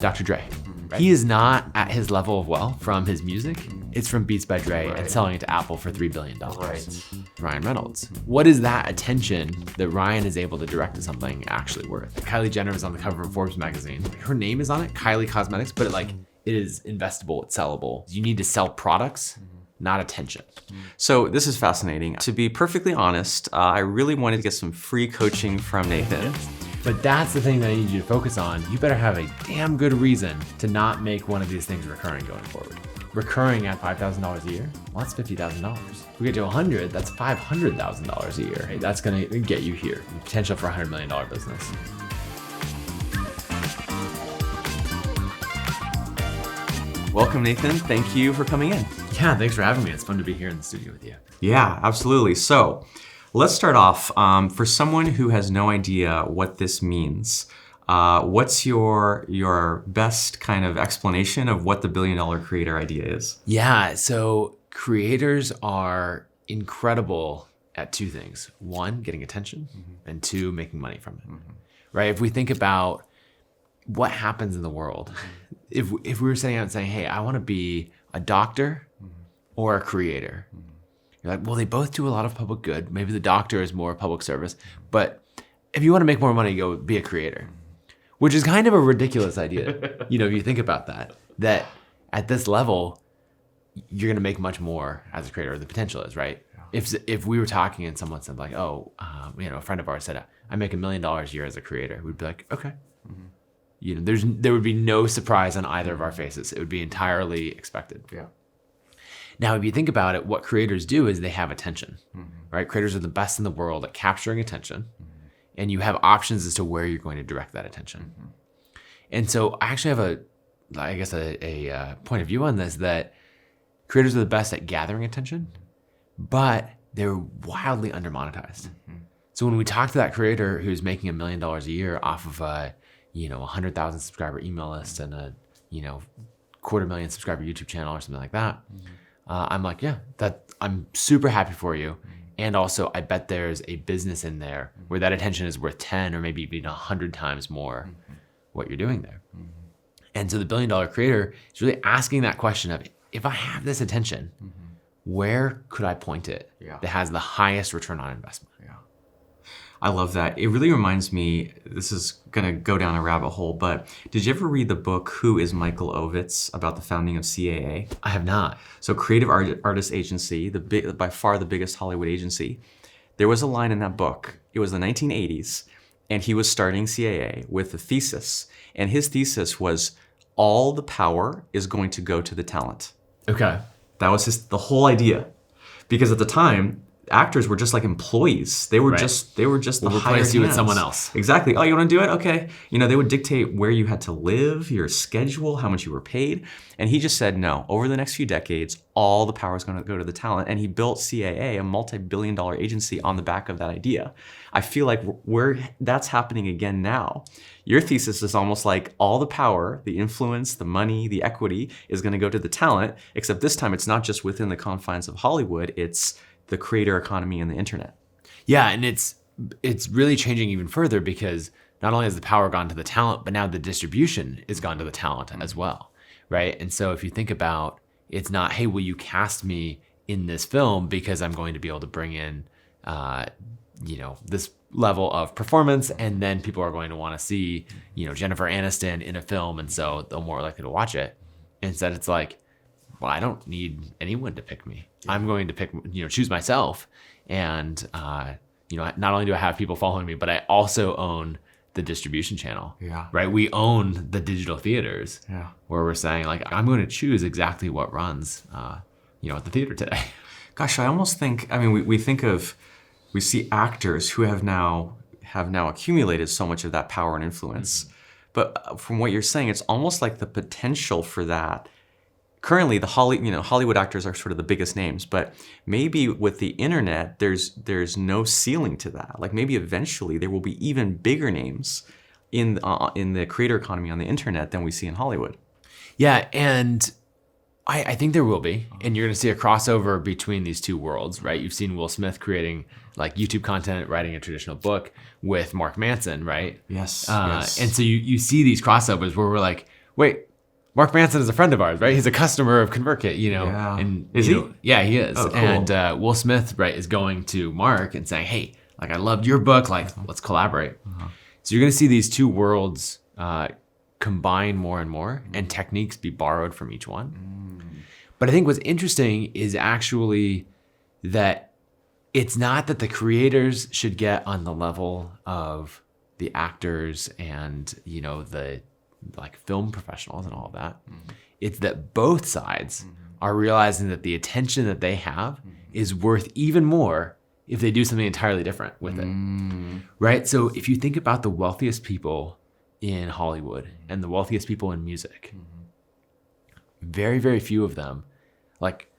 Dr. Dre. Right. He is not at his level of wealth from his music. It's from Beats by Dre and selling it to Apple for $3 billion. Right. Ryan Reynolds. What is that attention that Ryan is able to direct to something actually worth? Kylie Jenner is on the cover of Forbes magazine. Her name is on it, Kylie Cosmetics, but it is investable, it's sellable. You need to sell products, not attention. So this is fascinating. To be perfectly honest, I really wanted to get some free coaching from Nathan. But that's the thing that I need you to focus on. You better have a damn good reason to not make one of these things recurring going forward. Recurring at $5,000 a year, well, that's $50,000. If we get to 100, that's $500,000 a year. Hey, that's gonna get you here. Potential for a $100 million business. Welcome, Nathan. Thank you for coming in. Yeah, thanks for having me. It's fun to be here in the studio with you. Yeah, absolutely. So let's start off. For someone who has no idea what this means, what's your best kind of explanation of what the $1 billion creator idea is? Yeah, so creators are incredible at two things. One, getting attention, and two, making money from it. Right? If we think about what happens in the world, if we were sitting out and saying, hey, I want to be a doctor or a creator, you're like, well, they both do a lot of public good. Maybe the doctor is more public service, but if you want to make more money, go be a creator, which is kind of a ridiculous idea. If you think about that at this level, you're going to make much more as a creator, or the potential is, right? Yeah. If we were talking and someone said like, a friend of ours said, I make $1 million a year as a creator, we'd be like, okay. There would be no surprise on either of our faces. It would be entirely expected. Yeah. Now, if you think about it, what creators do is they have attention, right? Creators are the best in the world at capturing attention, and you have options as to where you're going to direct that attention. And so I actually have a point of view on this, that creators are the best at gathering attention, but they're wildly undermonetized. So when we talk to that creator who's making $1 million a year off of a 100,000 subscriber email list and a 250,000 subscriber YouTube channel or something like that, I'm like, yeah, I'm super happy for you. And also, I bet there's a business in there where that attention is worth 10 or maybe even 100 times more what you're doing there. And so the $1 billion creator is really asking that question of, if I have this attention, where could I point it that has the highest return on investment? Yeah. I love that. It really reminds me, this is going to go down a rabbit hole, but did you ever read the book, Who is Michael Ovitz, about the founding of CAA? I have not. So Creative Artist Agency, by far the biggest Hollywood agency. There was a line in that book. It was the 1980s, and he was starting CAA with a thesis. And his thesis was, all the power is going to go to the talent. Okay. That was the whole idea. Because at the time, actors were just like employees. They were just the hired hands. You with someone else. Exactly. Oh, you want to do it? Okay. They would dictate where you had to live, your schedule, how much you were paid. And he just said, no, over the next few decades, all the power is going to go to the talent. And he built CAA, a multi-billion-dollar agency, on the back of that idea. I feel like that's happening again now. Your thesis is almost like all the power, the influence, the money, the equity is going to go to the talent, except this time it's not just within the confines of Hollywood, it's the creator economy and the internet. Yeah, and it's really changing even further, because not only has the power gone to the talent, but now the distribution is gone to the talent as well, right? And so if you think about, it's not, hey, will you cast me in this film because I'm going to be able to bring in, this level of performance, and then people are going to want to see, Jennifer Aniston in a film, and so they're more likely to watch it. Instead, it's like, well, I don't need anyone to pick me. I'm going to pick, choose myself. And, not only do I have people following me, but I also own the distribution channel. Yeah. Right? We own the digital theaters. Yeah. Where we're saying, like, I'm going to choose exactly what runs, at the theater today. Gosh, I almost think, we see actors who have now accumulated so much of that power and influence. But from what you're saying, it's almost like the potential for that. Currently, Hollywood actors are sort of the biggest names, but maybe with the internet, there's no ceiling to that. Like, maybe eventually there will be even bigger names in the creator economy on the internet than we see in Hollywood. Yeah, and I think there will be, and you're going to see a crossover between these two worlds, right? You've seen Will Smith creating like YouTube content, writing a traditional book with Mark Manson, right? Yes. And so you see these crossovers where we're like, wait, Mark Manson is a friend of ours, right? He's a customer of ConvertKit, Yeah. and Is he? Yeah, he is. Oh, cool. And Will Smith, right, is going to Mark and saying, hey, like, I loved your book, like, let's collaborate. So you're going to see these two worlds combine more and more, and techniques be borrowed from each one. But I think what's interesting is actually that it's not that the creators should get on the level of the actors and, the like film professionals and all of that. It's that both sides are realizing that the attention that they have is worth even more if they do something entirely different with it. Right? So if you think about the wealthiest people in Hollywood and the wealthiest people in music, very, very few of them, like,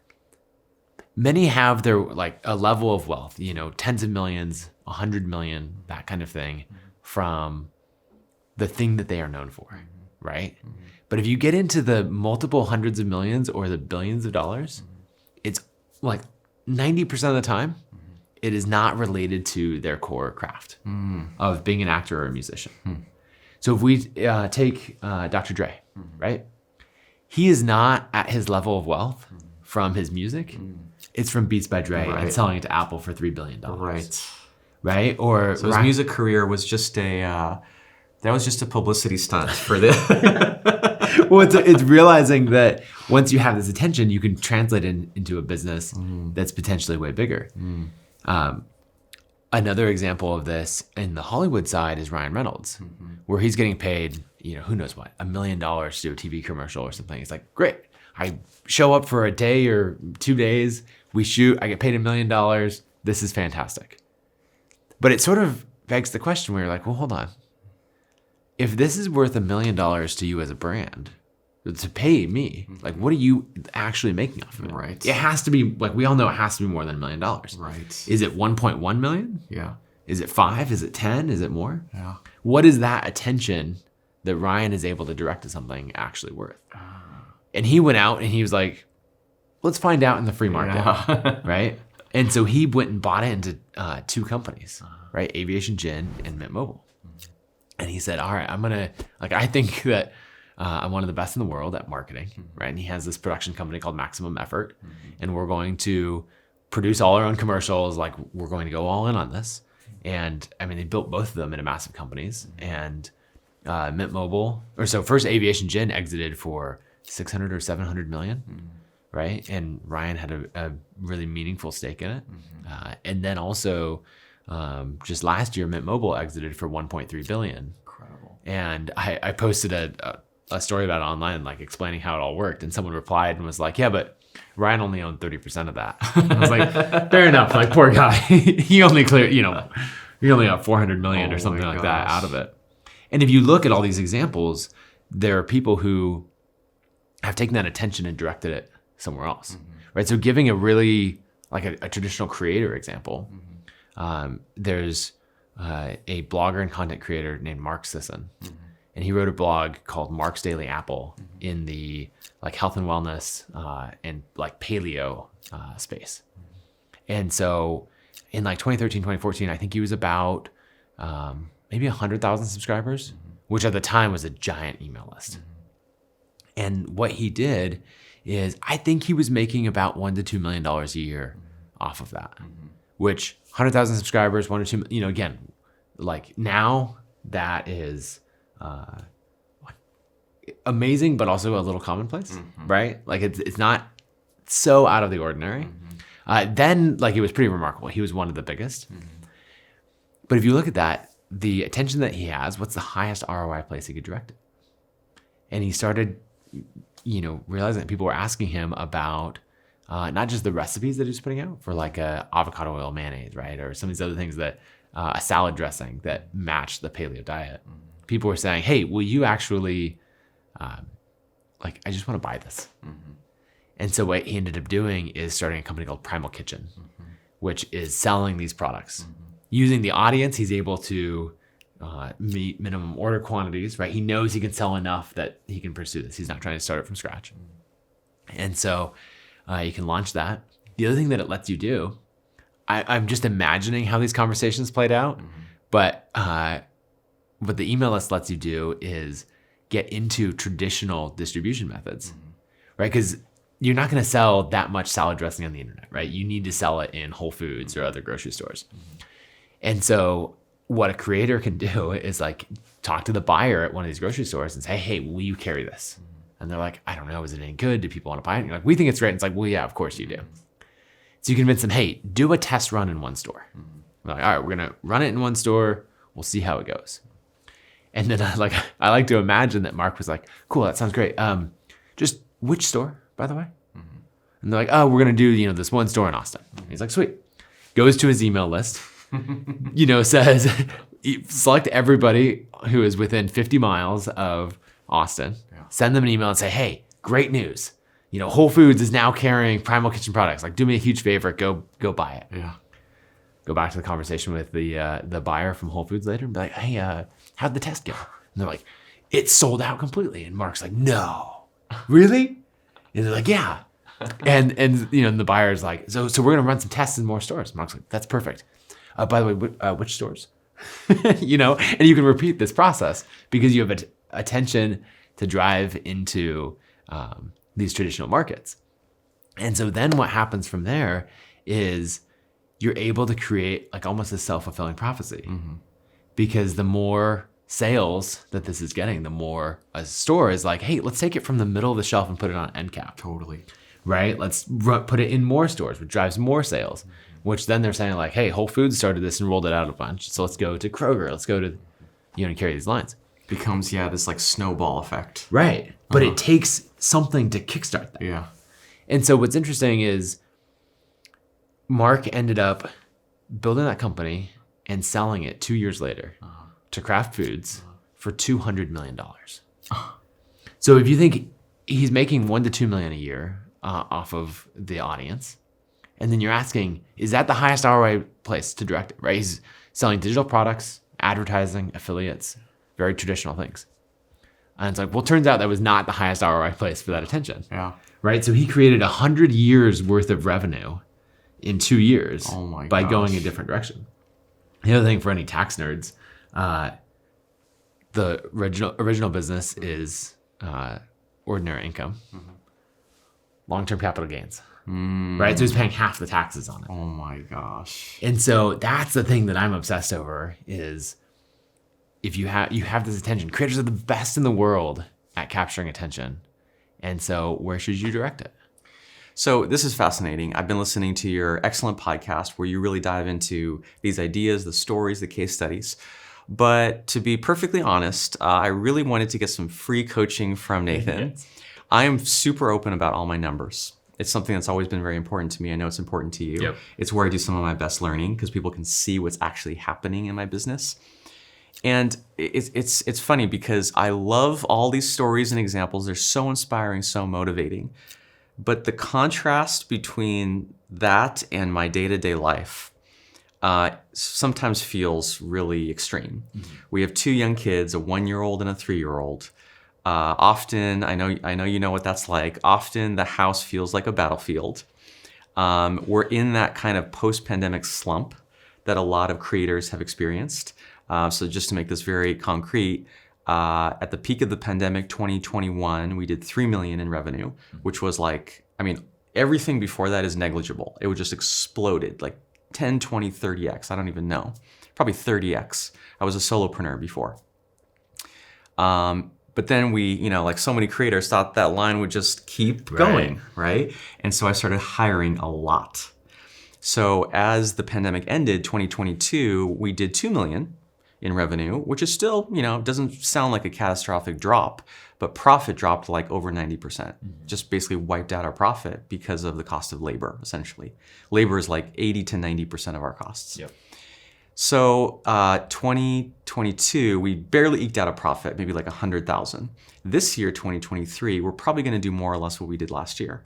many have their, like, a level of wealth, tens of millions, 100 million, that kind of thing, from the thing that they are known for, right? But if you get into the multiple hundreds of millions or the billions of dollars, it's like 90% of the time, it is not related to their core craft of being an actor or a musician. So if we take Dr. Dre, right? He is not at his level of wealth from his music. It's from Beats by Dre and selling it to Apple for $3 billion. Right? Or so his music career was just a publicity stunt for this. Well, it's realizing that once you have this attention, you can translate it into a business that's potentially way bigger. Another example of this in the Hollywood side is Ryan Reynolds, where he's getting paid, who knows what, $1 million to do a TV commercial or something. It's like, great. I show up for a day or 2 days, we shoot, I get paid $1 million. This is fantastic. But it sort of begs the question where you're like, well, hold on. If this is worth $1 million to you as a brand, to pay me, like, what are you actually making off of it? Right. It has to be, like, we all know it has to be more than $1 million. Right. Is it 1.1 million? Yeah. Is it 5? Is it 10? Is it more? Yeah. What is that attention that Ryan is able to direct to something actually worth? And he went out and he was like, let's find out in the free market, right? And so he went and bought it into 2 companies, right? Aviation Gin and Mint Mobile. And he said, all right, I think that I'm one of the best in the world at marketing, right? And he has this production company called Maximum Effort, and we're going to produce all our own commercials. Like, we're going to go all in on this. And I mean, they built both of them into massive companies. And Mint Mobile, first Aviation Gin exited for 600 or 700 million, right? And Ryan had a really meaningful stake in it. And then also, just last year, Mint Mobile exited for 1.3 billion. Incredible. And I posted a story about it online, like, explaining how it all worked. And someone replied and was like, yeah, but Ryan only owned 30% of that. And I was like, fair enough. Like, poor guy. He only cleared, he only got 400 million or something like that out of it. And if you look at all these examples, there are people who have taken that attention and directed it somewhere else, right? So giving a really, like, a traditional creator example, there's a blogger and content creator named Mark Sisson, and he wrote a blog called Mark's Daily Apple in the, like, health and wellness and, like, paleo space. And so in, like, 2013, 2014, I think he was about maybe 100,000 subscribers, which at the time was a giant email list. And what he did is, I think he was making about $1 to $2 million a year off of that, which 100,000 subscribers, 1 or 2, again, like, now that is amazing, but also a little commonplace, right? Like, it's not so out of the ordinary. Then, like, it was pretty remarkable. He was one of the biggest. But if you look at that, the attention that he has, what's the highest ROI place he could direct it? And he started, realizing that people were asking him about not just the recipes that he was putting out for, like, a avocado oil mayonnaise, right? Or some of these other things that, a salad dressing that matched the paleo diet. People were saying, hey, will you actually, like, I just want to buy this. And so what he ended up doing is starting a company called Primal Kitchen, which is selling these products. Using the audience, he's able to meet minimum order quantities, right? He knows he can sell enough that he can pursue this. He's not trying to start it from scratch. And so you can launch that. The other thing that it lets you do, I'm just imagining how these conversations played out, but what the email list lets you do is get into traditional distribution methods, right? Because you're not going to sell that much salad dressing on the internet, right? You need to sell it in Whole Foods or other grocery stores. And so what a creator can do is like talk to the buyer at one of these grocery stores and say, hey, will you carry this? And they're like, I don't know, is it any good? Do people want to buy it? And you're like, we think it's great. And it's like, well, yeah, of course you do. So you convince them, hey, do a test run in one store. We're like, all right, we're going to run it in one store. We'll see how it goes. And then I like to imagine that Mark was like, cool, that sounds great. Just which store, by the way? And they're like, oh, we're going to do, this one store in Austin. He's like, sweet. Goes to his email list, says, select everybody who is within 50 miles of Austin, send them an email and say, hey, great news. Whole Foods is now carrying Primal Kitchen products. Like, do me a huge favor, go buy it. Yeah. Go back to the conversation with the buyer from Whole Foods later and be like, hey, how'd the test go? And they're like, it's sold out completely. And Mark's like, no, really? And they're like, yeah. And the buyer's like, so we're gonna run some tests in more stores. Mark's like, that's perfect. By the way, which stores? And you can repeat this process because you have attention to drive into these traditional markets. And so then what happens from there is you're able to create like almost a self-fulfilling prophecy, because the more sales that this is getting, the more a store is like, hey, let's take it from the middle of the shelf and put it on end cap. Totally. Right? Let's put it in more stores, which drives more sales, which then they're saying like, hey, Whole Foods started this and rolled it out a bunch. So let's go to Kroger. Let's go to, and carry these lines. Becomes, this like snowball effect. Right. But it takes something to kickstart that. Yeah. And so what's interesting is Mark ended up building that company and selling it 2 years later to Kraft Foods for $200 million. So if you think he's making $1 to $2 million a year off of the audience, and then you're asking, is that the highest ROI place to direct it, right? He's selling digital products, advertising, affiliates, very traditional things. And it's like, well, turns out that was not the highest ROI place for that attention. Yeah. Right? So he created 100 years worth of revenue in 2 years by going a different direction. The other thing for any tax nerds, the original business is ordinary income, long-term capital gains, right? So he's paying half the taxes on it. Oh my gosh. And so that's the thing that I'm obsessed over is if you have this attention, creators are the best in the world at capturing attention. And so where should you direct it? So this is fascinating. I've been listening to your excellent podcast where you really dive into these ideas, the stories, the case studies. But to be perfectly honest, I really wanted to get some free coaching from Nathan. I am super open about all my numbers. It's something that's always been very important to me. I know it's important to you. Yep. It's where I do some of my best learning because people can see what's actually happening in my business. And it's funny because I love all these stories and examples. They're so inspiring, so motivating. But the contrast between that and my day-to-day life sometimes feels really extreme. We have 2 young kids, a 1-year-old and a 3-year-old. Often, I know you know what that's like. Often the house feels like a battlefield. We're in that kind of post-pandemic slump that a lot of creators have experienced. So just to make this very concrete, at the peak of the pandemic, 2021, we did $3 million in revenue, which was everything before that is negligible. It would just exploded like 10, 20, 30x. I don't even know. Probably 30x. I was a solopreneur before. But then we, like so many creators, thought that line would just keep going, right? And so I started hiring a lot. So as the pandemic ended, 2022, we did $2 million in revenue, which is still, doesn't sound like a catastrophic drop, but profit dropped like over 90%. Just basically wiped out our profit because of the cost of labor, essentially. Labor is like 80 to 90% of our costs. Yep. So 2022, we barely eked out a profit, maybe like 100,000. This year, 2023, we're probably going to do more or less what we did last year.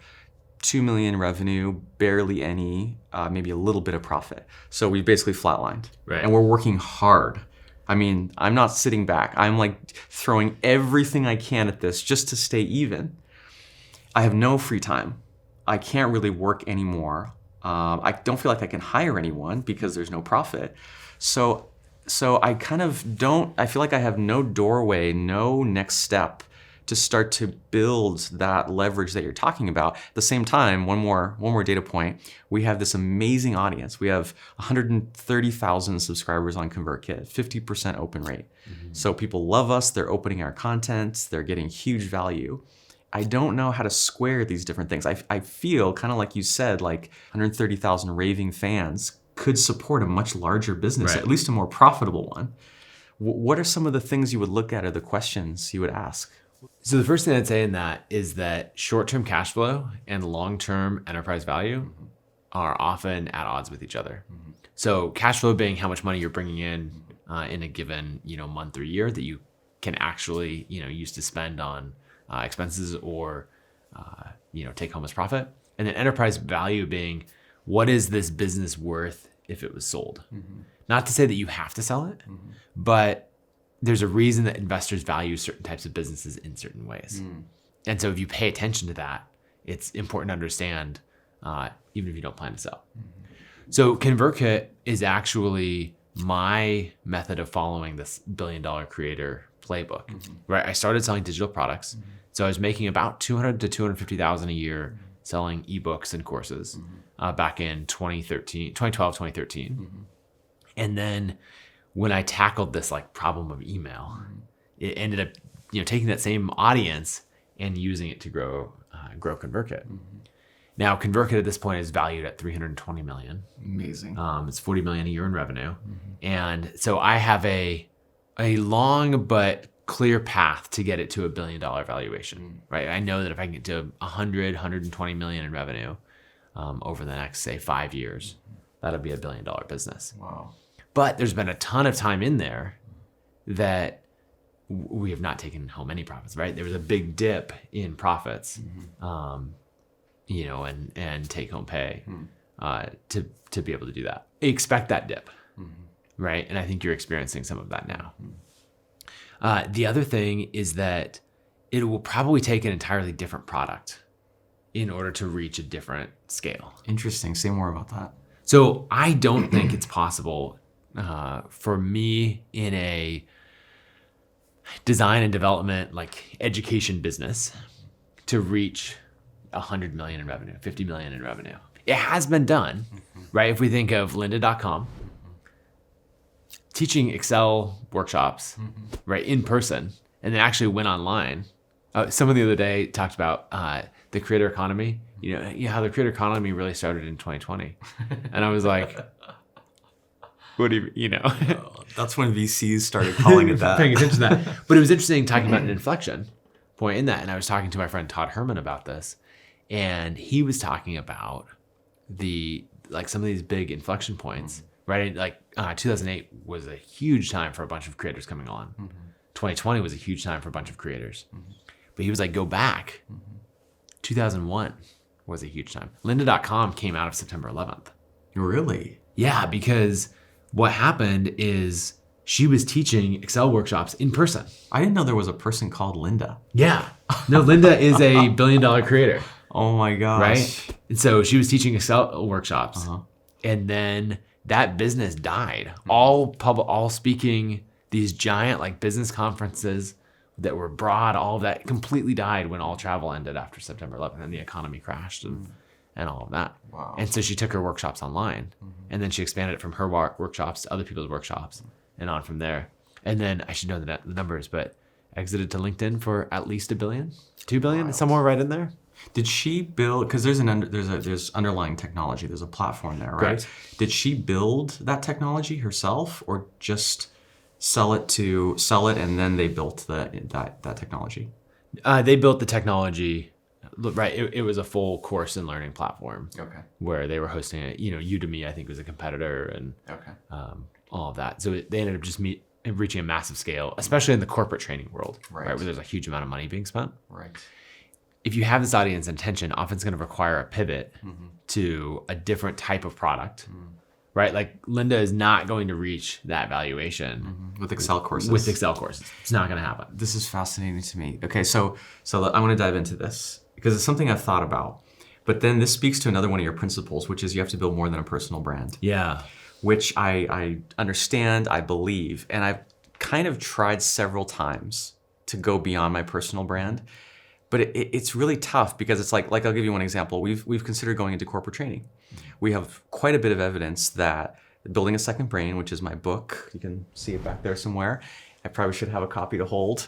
2 million revenue, barely any, maybe a little bit of profit. So we basically flatlined. Right. And we're working hard. I'm not sitting back. I'm like throwing everything I can at this just to stay even. I have no free time. I can't really work anymore. I don't feel like I can hire anyone because there's no profit. So So I kind of don't, I feel like I have no doorway, no next step to start to build that leverage that you're talking about. At the same time, one more data point, we have this amazing audience. We have 130,000 subscribers on ConvertKit, 50% open rate. So people love us, they're opening our content, they're getting huge value. I don't know how to square these different things. I feel kind of like you said, like 130,000 raving fans could support a much larger business, at least a more profitable one. What are some of the things you would look at or the questions you would ask? So the first thing I'd say in that is that short-term cash flow and long-term enterprise value are often at odds with each other. So cash flow being how much money you're bringing in a given month or year that you can actually use to spend on expenses or take home as profit, and then enterprise value being what is this business worth if it was sold. Not to say that you have to sell it, but there's a reason that investors value certain types of businesses in certain ways. And so if you pay attention to that, it's important to understand, even if you don't plan to sell. So ConvertKit is actually my method of following this $1 billion creator playbook, right? I started selling digital products. So I was making about $200,000 to $250,000 a year selling ebooks and courses back in 2012, 2013. And then when I tackled this problem of email, it ended up taking that same audience and using it to grow ConvertKit. Now ConvertKit at this point is valued at $320 million. Amazing. It's $40 million a year in revenue, and so I have a long but clear path to get it to $1 billion valuation. Right? I know that if I can get to 120 million in revenue over the next say 5 years, that'll be $1 billion business. Wow. But there's been a ton of time in there that we have not taken home any profits, right? There was a big dip in profits, and take home pay to be able to do that. Expect that dip, right? And I think you're experiencing some of that now. The other thing is that it will probably take an entirely different product in order to reach a different scale. Interesting. Say more about that. So I don't think it's possible for me in a design and development education business to reach 100 million in revenue, 50 million in revenue. It has been done, right? If we think of lynda.com, teaching Excel workshops, right, in person, and then actually went online. Someone the other day talked about the creator economy, how the creator economy really started in 2020. And I was like, what do you That's when VCs started calling it that. Paying attention to that. But it was interesting talking about an inflection point in that. And I was talking to my friend Todd Herman about this. And he was talking about some of these big inflection points, right? 2008 was a huge time for a bunch of creators coming on. 2020 was a huge time for a bunch of creators. But he was like, go back. 2001 was a huge time. Lynda.com came out of September 11th. Really? Yeah, because what happened is she was teaching Excel workshops in person. I didn't know there was a person called Lynda. Yeah. No, Lynda is a $1 billion creator. Oh my gosh. Right? And so she was teaching Excel workshops. And then that business died. All speaking these giant business conferences that were broad, all of that completely died when all travel ended after September 11th and the economy crashed and all of that. Wow. And so she took her workshops online and then she expanded it from her workshops to other people's workshops and on from there. And then I should know the numbers, but exited to LinkedIn for at least $1 billion, $2 billion, Wild. somewhere right in there. Did she build, because there's underlying technology, there's a platform there, right? Correct. Did she build that technology herself or just sell it and then they built that technology? They built the technology, right? It was a full course and learning platform. Okay. Where they were hosting it. Udemy, I think, was a competitor and all of that. So they ended up just reaching a massive scale, especially in the corporate training world, right? Where there's a huge amount of money being spent. Right. If you have this audience intention, often it's going to require a pivot to a different type of product, right? Lynda is not going to reach that valuation with Excel courses. It's not going to happen. This is fascinating to me. Okay, so I want to dive into this because it's something I've thought about. But then this speaks to another one of your principles, which is you have to build more than a personal brand. Yeah. which I understand, I believe, and I've kind of tried several times to go beyond my personal brand. But it's really tough because it's like I'll give you one example. We've considered going into corporate training. We have quite a bit of evidence that Building a Second Brain, which is my book, you can see it back there somewhere. I probably should have a copy to hold.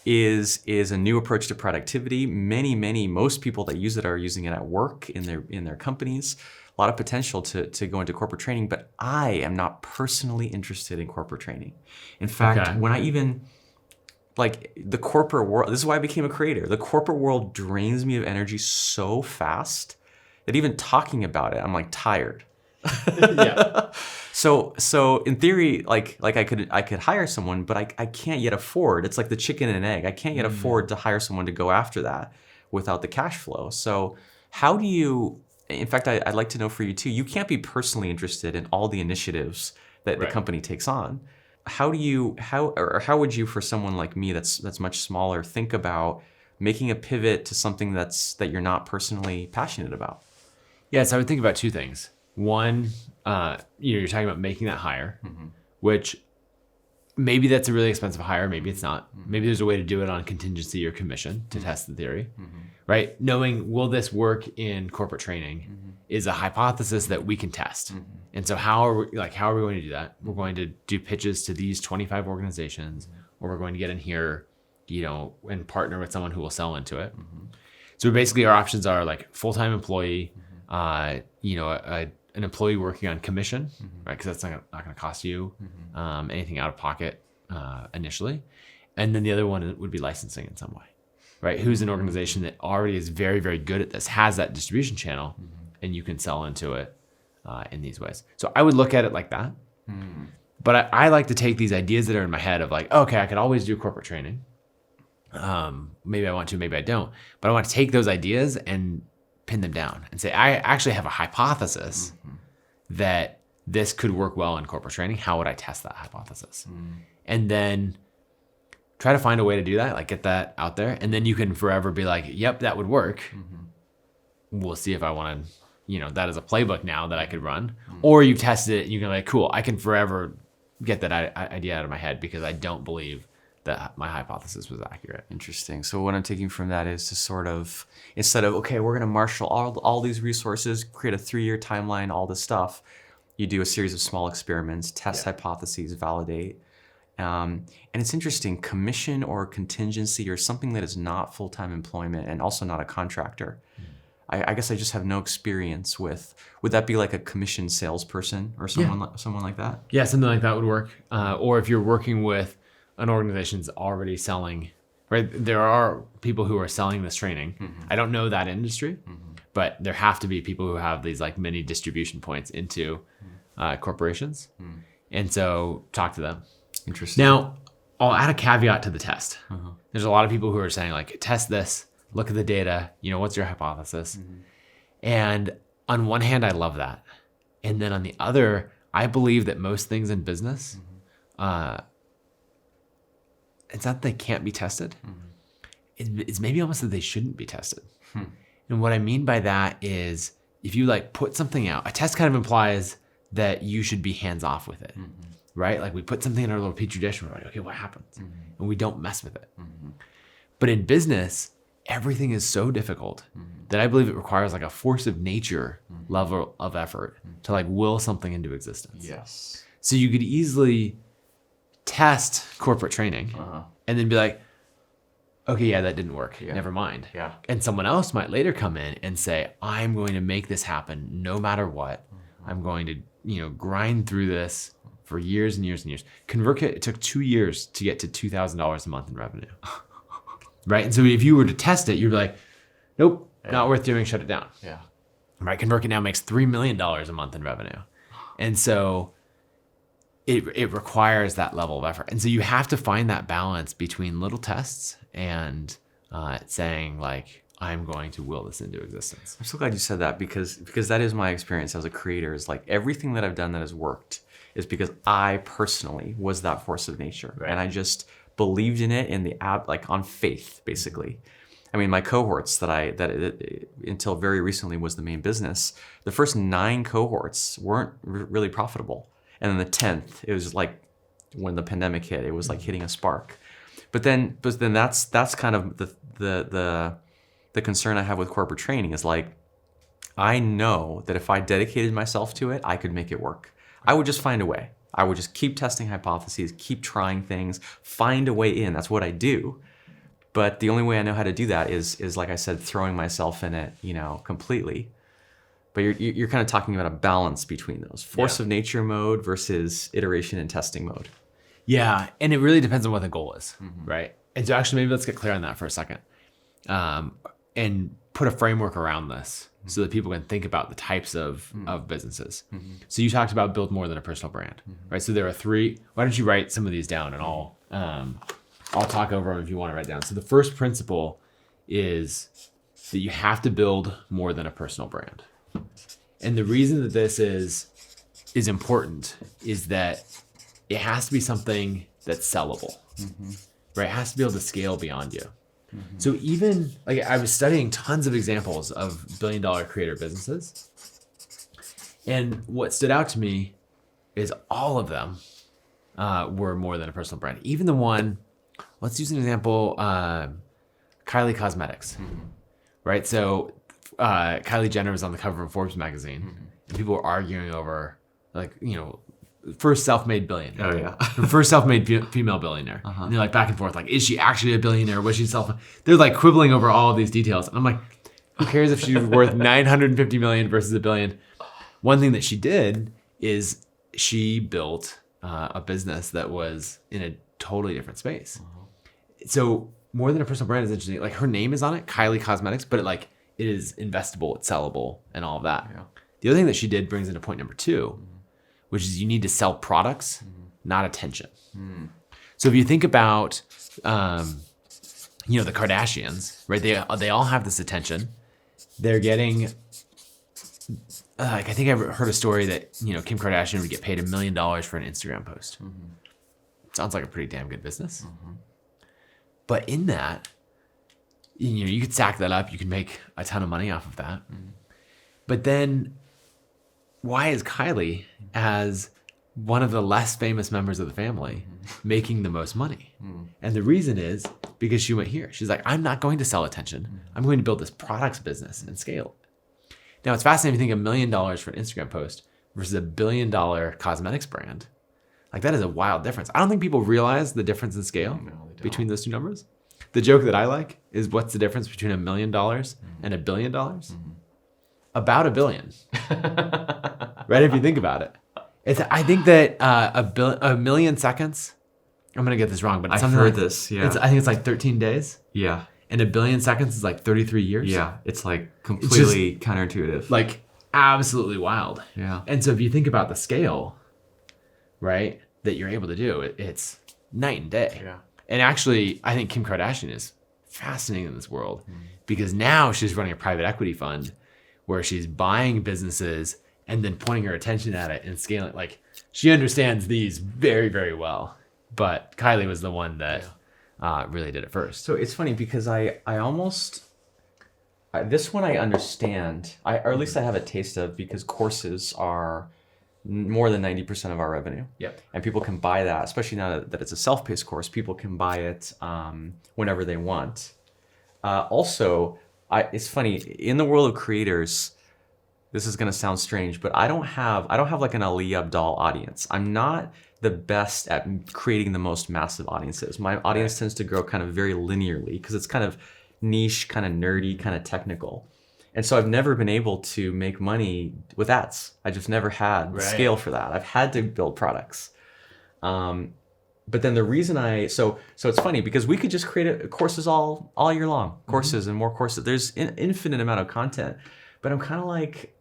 Is a new approach to productivity. Most people that use it are using it at work in their companies. A lot of potential to go into corporate training, but I am not personally interested in corporate training. In fact, when I even like the corporate world, this is why I became a creator. The corporate world drains me of energy so fast that even talking about it, I'm like tired. Yeah. So in theory, like I could hire someone, but I can't yet afford. It's like the chicken and egg. I can't yet afford to hire someone to go after that without the cash flow. So how do you? In fact, I'd like to know for you too. You can't be personally interested in all the initiatives that the company takes on. How would you, for someone like me that's much smaller, think about making a pivot to something that you're not personally passionate about? Yeah, so I would think about two things. One, you're talking about making that hire, which maybe that's a really expensive hire, maybe it's not. Maybe there's a way to do it on contingency or commission to test the theory, right? Knowing will this work in corporate training is a hypothesis that we can test. And so how are we going to do that? We're going to do pitches to these 25 organizations, or we're going to get in here, and partner with someone who will sell into it. So basically our options are like full-time employee, an employee working on commission, right? Because that's not going to cost you anything out of pocket initially. And then the other one would be licensing in some way, right? Who's an organization that already is very, very good at this, has that distribution channel, and you can sell into it in these ways. So I would look at it like that. But I like to take these ideas that are in my head of like, okay, I could always do corporate training. Maybe I want to, maybe I don't. But I want to take those ideas and pin them down and say, I actually have a hypothesis that this could work well in corporate training. How would I test that hypothesis? And then try to find a way to do that, like get that out there. And then you can forever be like, yep, that would work. We'll see if I want to, that is a playbook now that I could run. Or you tested it and you can be like, cool, I can forever get that idea out of my head because I don't believe that my hypothesis was accurate. Interesting. So what I'm taking from that is to sort of, instead of, okay, we're going to marshal all these resources, create a 3-year timeline, all this stuff, you do a series of small experiments, test hypotheses, validate. And it's interesting, commission or contingency or something that is not full-time employment and also not a contractor. I guess I just have no experience with, would that be like a commission salesperson or someone like that? Yeah, something like that would work. Or if you're working with an organization that's already selling, right? There are people who are selling this training. I don't know that industry, but there have to be people who have these like mini distribution points into corporations. And so talk to them. Interesting. Now, I'll add a caveat to the test. There's a lot of people who are saying like, test this, look at the data, what's your hypothesis? And on one hand, I love that. And then on the other, I believe that most things in business, it's not that they can't be tested. It's maybe almost that they shouldn't be tested. And what I mean by that is if you like put something out, a test kind of implies that you should be hands off with it, right? Like we put something in our little petri dish and we're like, okay, what happens? And we don't mess with it. But in business, everything is so difficult that I believe it requires like a force of nature level of effort to like will something into existence. Yes. So you could easily test corporate training and then be like, okay, yeah, that didn't work. Never mind. Yeah. And someone else might later come in and say, I'm going to make this happen no matter what. I'm going to, grind through this for years and years and years. ConvertKit, it took 2 years to get to $2,000 a month in revenue. Right? And so if you were to test it, you'd be like, nope, not worth doing, shut it down. Yeah. Right? ConvertKit now makes $3 million a month in revenue. And so it requires that level of effort. And so you have to find that balance between little tests and saying like, I'm going to will this into existence. I'm so glad you said that because that is my experience as a creator is like everything that I've done that has worked is because I personally was that force of nature. Right. And I just believed in it in the app, like on faith, basically. I mean, my cohorts until very recently was the main business. The first 9 cohorts weren't really profitable. And then the 10th, it was like when the pandemic hit, it was like hitting a spark. But then that's kind of the concern I have with corporate training is like, I know that if I dedicated myself to it, I could make it work. I would just find a way. I would just keep testing hypotheses, keep trying things, find a way in. That's what I do. But the only way I know how to do that is like I said, throwing myself in it, completely. But you're kind of talking about a balance between those. Force of nature mode versus iteration and testing mode. Yeah, and it really depends on what the goal is, right? And so actually, maybe let's get clear on that for a second, and put a framework around this so that people can think about the types of businesses. So you talked about build more than a personal brand, right? So there are 3. Why don't you write some of these down, and I'll talk over them if you want to write down. So the first principle is that you have to build more than a personal brand. And the reason that this is important is that it has to be something that's sellable, right? It has to be able to scale beyond you. So even like I was studying tons of examples of billion-dollar creator businesses, and what stood out to me is all of them were more than a personal brand. Even the one, let's use an example, Kylie Cosmetics, right? So Kylie Jenner was on the cover of Forbes magazine, and people were arguing over like, first self-made billionaire. Oh yeah. First self-made female billionaire. And they're like back and forth, like, is she actually a billionaire? Was she They're like quibbling over all of these details. And I'm like, who cares if she's worth 950 million versus $1 billion? One thing that she did is she built a business that was in a totally different space. So more than a personal brand is interesting. Like her name is on it, Kylie Cosmetics, but it is investable, it's sellable, and all of that. Yeah. The other thing that she did brings into point number 2, which is you need to sell products, not attention. So if you think about, the Kardashians, right? They all have this attention. They're getting, I think I heard a story that, Kim Kardashian would get paid $1 million for an Instagram post. Sounds like a pretty damn good business. But in that, you could stack that up. You can make a ton of money off of that. But then why is Kylie, as one of the less famous members of the family, making the most money? And the reason is because she went here. She's like, I'm not going to sell attention. I'm going to build this products business and scale it. Now, it's fascinating to think $1 million for an Instagram post versus $1 billion cosmetics brand. Like, that is a wild difference. I don't think people realize the difference in scale between those two numbers. The joke that I like is, what's the difference between $1 million and $1 billion? About $1 billion. Right? If you think about it. I think that a million seconds, I'm going to get this wrong, but it's I've heard this, yeah. I think it's like 13 days. Yeah. And 1 billion seconds is like 33 years. Yeah. It's like completely counterintuitive. Like absolutely wild. Yeah. And so if you think about the scale, right, that you're able to do, it's night and day. Yeah. And actually, I think Kim Kardashian is fascinating in this world because now she's running a private equity fund where she's buying businesses and then pointing her attention at it and scaling. Like, she understands these very, very well. But Kylie was the one that really did it first. So it's funny because this one I understand, or at least I have a taste of, because courses are more than 90% of our revenue. Yep. And people can buy that, especially now that it's a self-paced course, people can buy it whenever they want. Also, it's funny, in the world of creators, this is going to sound strange, but I don't have like an Ali Abdaal audience. I'm not the best at creating the most massive audiences. My audience tends to grow kind of very linearly because it's kind of niche, kind of nerdy, kind of technical. And so I've never been able to make money with ads. I just never had the scale for that. I've had to build products. But then the reason so it's funny because we could just create courses all year long, courses and more courses. There's an infinite amount of content, but I'm kind of like,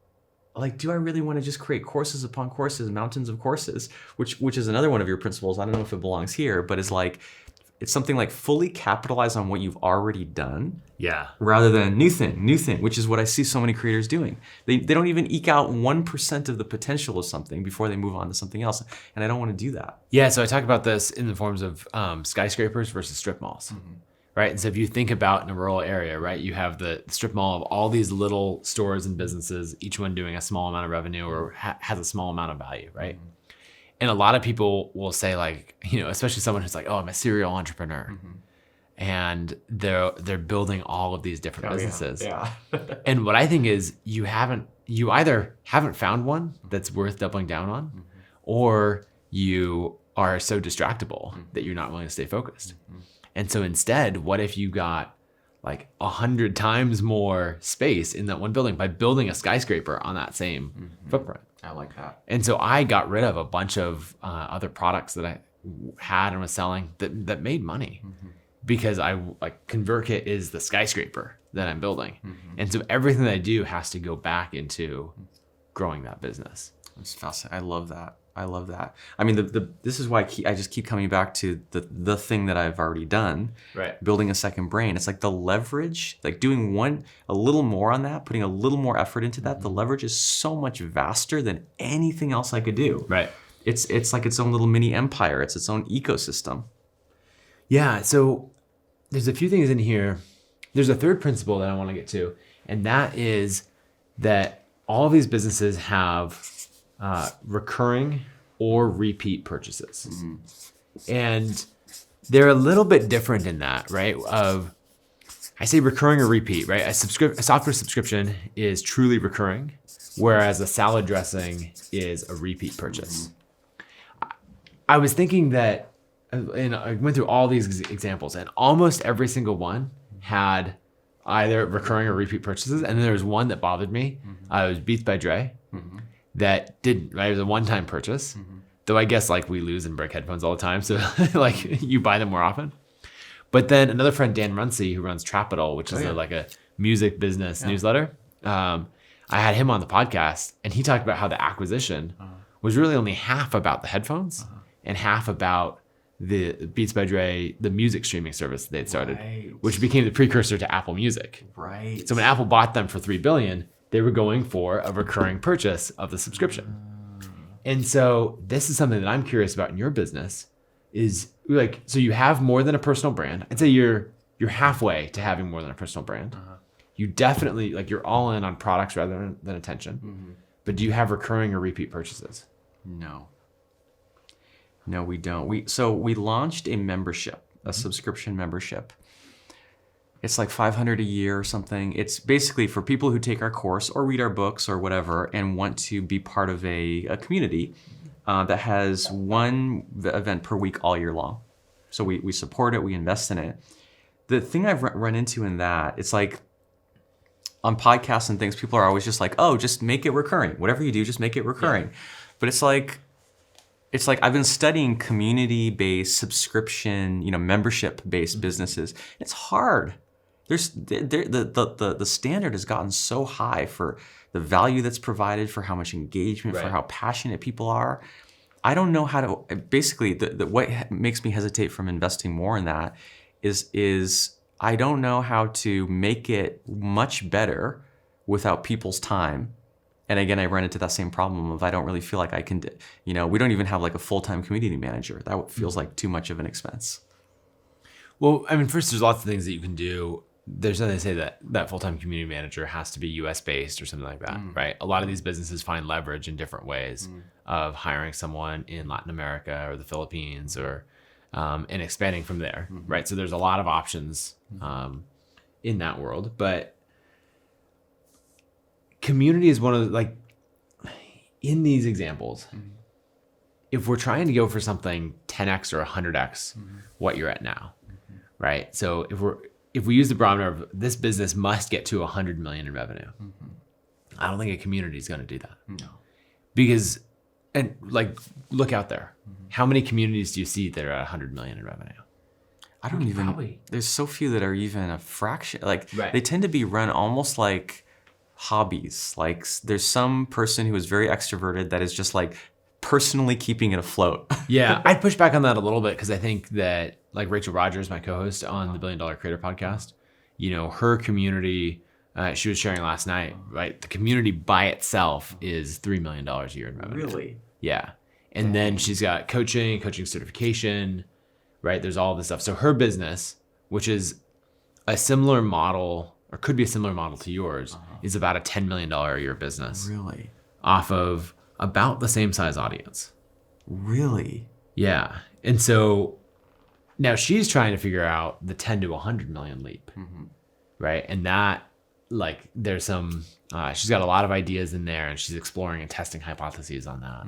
do I really want to just create courses upon courses, mountains of courses, which is another one of your principles. I don't know if it belongs here, but it's something like fully capitalize on what you've already done. Yeah. Rather than new thing, which is what I see so many creators doing. They don't even eke out 1% of the potential of something before they move on to something else. And I don't want to do that. Yeah, so I talk about this in the forms of skyscrapers versus strip malls. right? And so if you think about in a rural area, right, you have the strip mall of all these little stores and businesses, each one doing a small amount of revenue or has a small amount of value, right? And a lot of people will say like, especially someone who's like, oh, I'm a serial entrepreneur. And they're building all of these different businesses. Yeah. And what I think is you either haven't found one that's worth doubling down on, or you are so distractible that you're not willing to stay focused. And so instead, what if you got like 100 times more space in that one building by building a skyscraper on that same footprint? I like that. And so I got rid of a bunch of other products that I had and was selling that made money. Because ConvertKit is the skyscraper that I'm building. And so everything that I do has to go back into growing that business. It's fascinating. I love that. I mean, this is why I just keep coming back to the thing that I've already done, right? Building a second brain. It's like the leverage, like doing a little more on that, putting a little more effort into that. The leverage is so much vaster than anything else I could do. Right. It's like its own little mini empire. It's its own ecosystem. Yeah. So there's a few things in here. There's a third principle that I want to get to, and that is that all of these businesses have recurring or repeat purchases. And they're a little bit different in that, right? I say recurring or repeat, right? A software subscription is truly recurring, whereas a salad dressing is a repeat purchase. I was thinking that, and I went through all these examples, and almost every single one had either recurring or repeat purchases. And then there was one that bothered me. It was Beats by Dre. That didn't, right? It was a one-time purchase. Though I guess like we lose and break headphones all the time. So like you buy them more often. But then another friend, Dan Runcie, who runs Trapital, which is like a music business newsletter. I had him on the podcast, and he talked about how the acquisition was really only half about the headphones and half about the Beats by Dre, the music streaming service they'd started, which became the precursor to Apple Music. Right. So when Apple bought them for $3 billion, they were going for a recurring purchase of the subscription. And so this is something that I'm curious about in your business is like, so you have more than a personal brand. I'd say you're halfway to having more than a personal brand. You definitely, like, you're all in on products rather than attention. But do you have recurring or repeat purchases? No, we don't. We launched a membership, a subscription membership. It's like $500 a year or something. It's basically for people who take our course or read our books or whatever and want to be part of a community that has one event per week all year long. So we support it, we invest in it. The thing I've run into in that, it's like on podcasts and things, people are always just like, oh, just make it recurring. Whatever you do, just make it recurring. Yeah. But it's like I've been studying community-based subscription, membership-based businesses. It's hard. The standard has gotten so high for the value that's provided, for how much engagement, for how passionate people are. I don't know how to. Basically, what makes me hesitate from investing more in that is I don't know how to make it much better without people's time. And again, I run into that same problem of I don't really feel like I can. We don't even have like a full-time community manager. That feels like too much of an expense. Well, I mean, first, there's lots of things that you can do. There's nothing to say that full-time community manager has to be US based or something like that, right? A lot of these businesses find leverage in different ways of hiring someone in Latin America or the Philippines or and expanding from there, right? So there's a lot of options in that world, but community is one of in these examples, if we're trying to go for something 10x or 100x what you're at now, right? So if we use the barometer of this business must get to 100 million in revenue, I don't think a community is going to do that. No. Because, and look out there. How many communities do you see that are at 100 million in revenue? I don't even, probably. There's so few that are even a fraction. Right. They tend to be run almost like hobbies. Like there's some person who is very extroverted that is just like personally keeping it afloat. Yeah, I'd push back on that a little bit because I think that like Rachel Rogers, my co-host on the $1 Billion Creator podcast, her community, she was sharing last night, right? The community by itself is $3 million a year in revenue. Really? Yeah. And then she's got coaching certification, right? There's all this stuff. So her business which is a similar model, or could be a similar model to yours, is about a $10 million a year business. Really? Off of about the same size audience. Really? Yeah. And so now she's trying to figure out the 10 to 100 million leap, right? And that, like, there's some, she's got a lot of ideas in there, and she's exploring and testing hypotheses on that,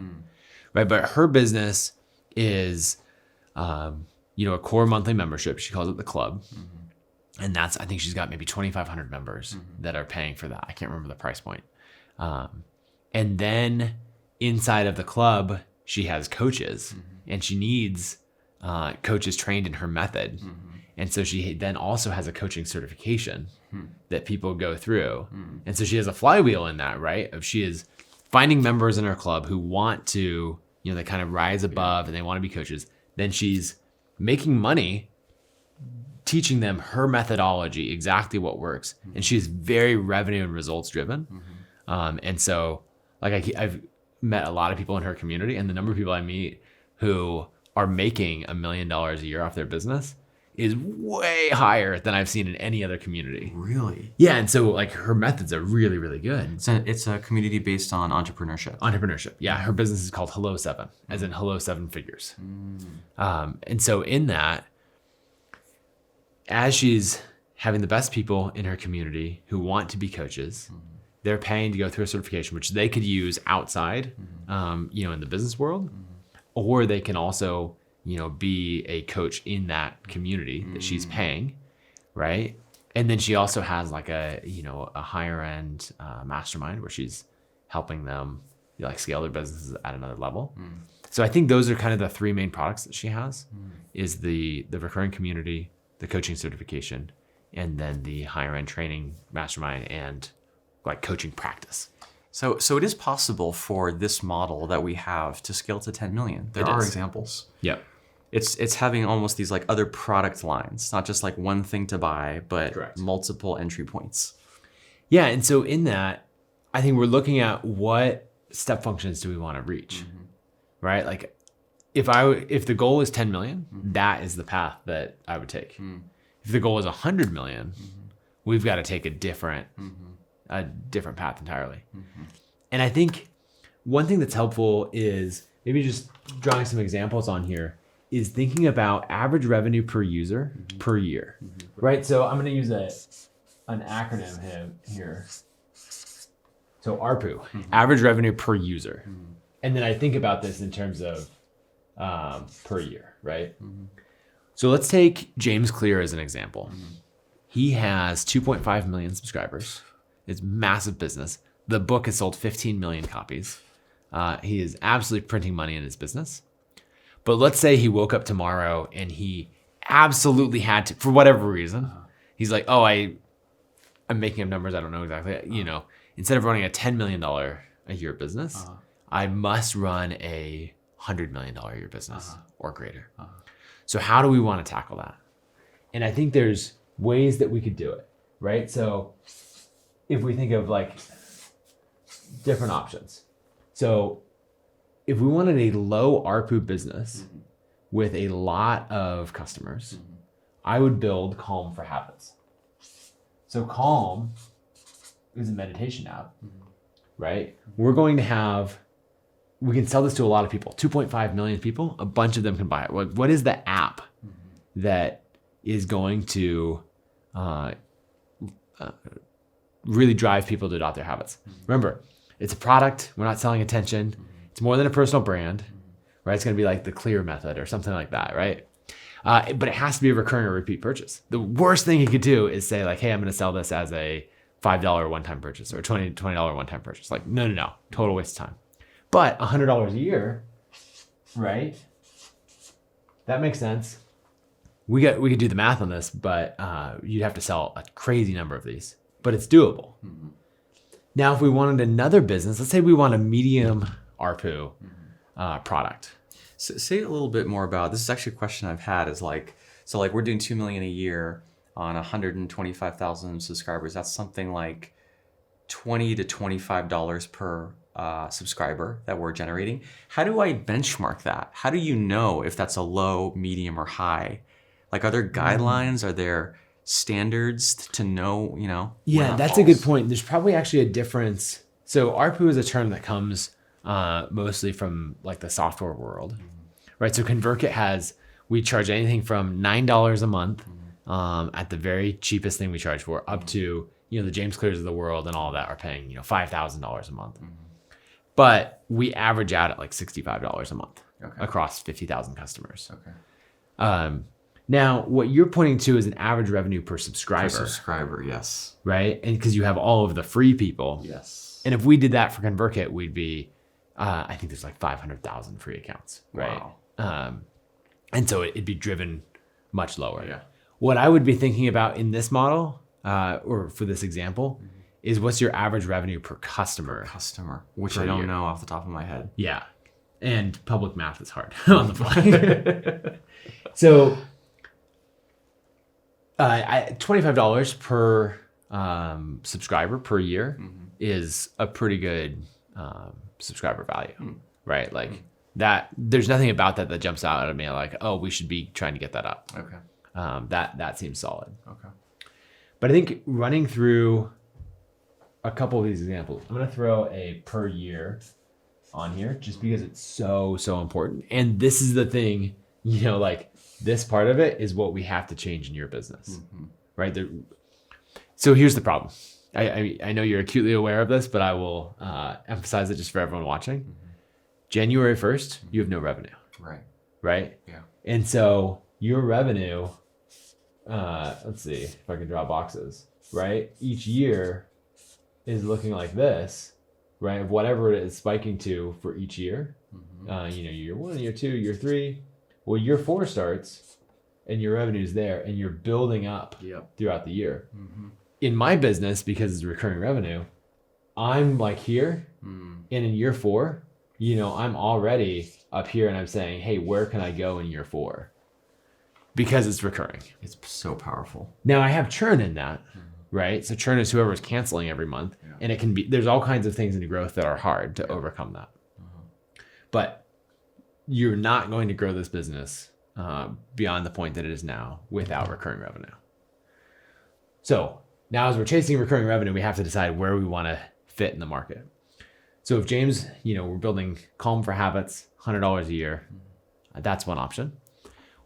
right? But her business is, a core monthly membership. She calls it the club. And I think she's got maybe 2,500 members that are paying for that. I can't remember the price point. And then inside of the club, she has coaches, and she needs coaches trained in her method. And so she then also has a coaching certification that people go through. And so she has a flywheel in that, right? She is finding members in her club who want to, they kind of rise above and they want to be coaches. Then she's making money teaching them her methodology, exactly what works. And she's very revenue and results driven. And so, like, I've met a lot of people in her community, and the number of people I meet who are making $1 million a year off their business is way higher than I've seen in any other community. Really? Yeah. And so, like, her methods are really, really good. It's a community based on entrepreneurship. Yeah. Her business is called Hello 7, as in hello 7 figures. And so in that, as she's having the best people in her community who want to be coaches, they're paying to go through a certification, which they could use outside, in the business world, or they can also, be a coach in that community that she's paying, right? And then she also has like a higher end mastermind where she's helping them scale their businesses at another level. So I think those are kind of the three main products that she has: is the recurring community, the coaching certification, and then the higher end training mastermind and like coaching practice. So it is possible for this model that we have to scale to 10 million. There are examples. Yep. It's having almost these like other product lines, not just like one thing to buy, but multiple entry points. Yeah. And so in that, I think we're looking at what step functions do we want to reach, right? Like if the goal is 10 million, that is the path that I would take. If the goal is 100 million, we've got to take a different path entirely. And I think one thing that's helpful is maybe just drawing some examples on here is thinking about average revenue per user per year, right? So I'm going to use an acronym here. So ARPU, average revenue per user. And then I think about this in terms of per year, right? So let's take James Clear as an example. He has 2.5 million subscribers. It's massive business. The book has sold 15 million copies. He is absolutely printing money in his business. But let's say he woke up tomorrow and he absolutely had to, for whatever reason, he's like, oh, I'm making up numbers. I don't know exactly. Instead of running a $10 million a year business, I must run a $100 million a year business or greater. So how do we want to tackle that? And I think there's ways that we could do it, right? So if we think of like different options. So if we wanted a low ARPU business with a lot of customers, I would build Calm for Habits. So Calm is a meditation app, right? We can sell this to a lot of people, 2.5 million people, a bunch of them can buy it. What is the app that is going to really drive people to adopt their habits? Remember, it's a product. We're not selling attention. It's more than a personal brand, right? It's going to be like the Clear method or something like that, right? But it has to be a recurring or repeat purchase. The worst thing you could do is say like, hey, I'm going to sell this as a $5 one-time purchase or a $20 one-time purchase. Like, no. Total waste of time. But $100 a year, right? That makes sense. We could do the math on this, but you'd have to sell a crazy number of these. But it's doable. Now, if we wanted another business, let's say we want a medium ARPU product. So say a little bit more about, this is actually a question I've had is like, so like we're doing 2 million a year on 125,000 subscribers. That's something like $20 to $25 per subscriber that we're generating. How do I benchmark that? How do you know if that's a low, medium, or high? Like, are there guidelines? Are there standards to know, where Yeah, that that's a good falls? point. There's probably actually a difference. So ARPU is a term that comes mostly from like the software world, right? So ConvertKit we charge anything from $9 a month at the very cheapest thing we charge for, up to, the James Clears of the world and all that are paying, $5,000 a month. But we average out at like $65 a month across 50,000 customers. Okay. Now, what you're pointing to is an average revenue per subscriber, Subscriber, yes. right? And because you have all of the free people. Yes. And if we did that for ConvertKit, we'd be, I think there's like 500,000 free accounts, right? Wow. And so it'd be driven much lower. Yeah. What I would be thinking about in this model, or for this example, is what's your average revenue per customer? Which per I don't year. know off the top of my head. Yeah. And public math is hard on the fly. So $25 per subscriber per year is a pretty good subscriber value, right? Like that, there's nothing about that jumps out at me like, oh, we should be trying to get that up. Okay. That seems solid. Okay. But I think running through a couple of these examples, I'm going to throw a per year on here just because it's so important. And this is the thing, like this part of it is what we have to change in your business, right? So here's the problem. I know you're acutely aware of this, but I will emphasize it just for everyone watching. January 1st, you have no revenue. Right? Yeah. And so your revenue, let's see if I can draw boxes, right? Each year is looking like this, right? Of whatever it is spiking to for each year. Year 1, year 2, year 3. Well, year 4 starts and your revenue's there and you're building up throughout the year. In my business, because it's recurring revenue, I'm like here, and in year 4, I'm already up here and I'm saying, hey, where can I go in year 4? Because it's recurring. It's so powerful. Now I have churn in that, right? So churn is whoever's canceling every month, and it can be, there's all kinds of things in growth that are hard to overcome that. But you're not going to grow this business beyond the point that it is now without recurring revenue. So now as we're chasing recurring revenue, we have to decide where we want to fit in the market. So if James, we're building Calm for Habits, $100 a year, that's one option.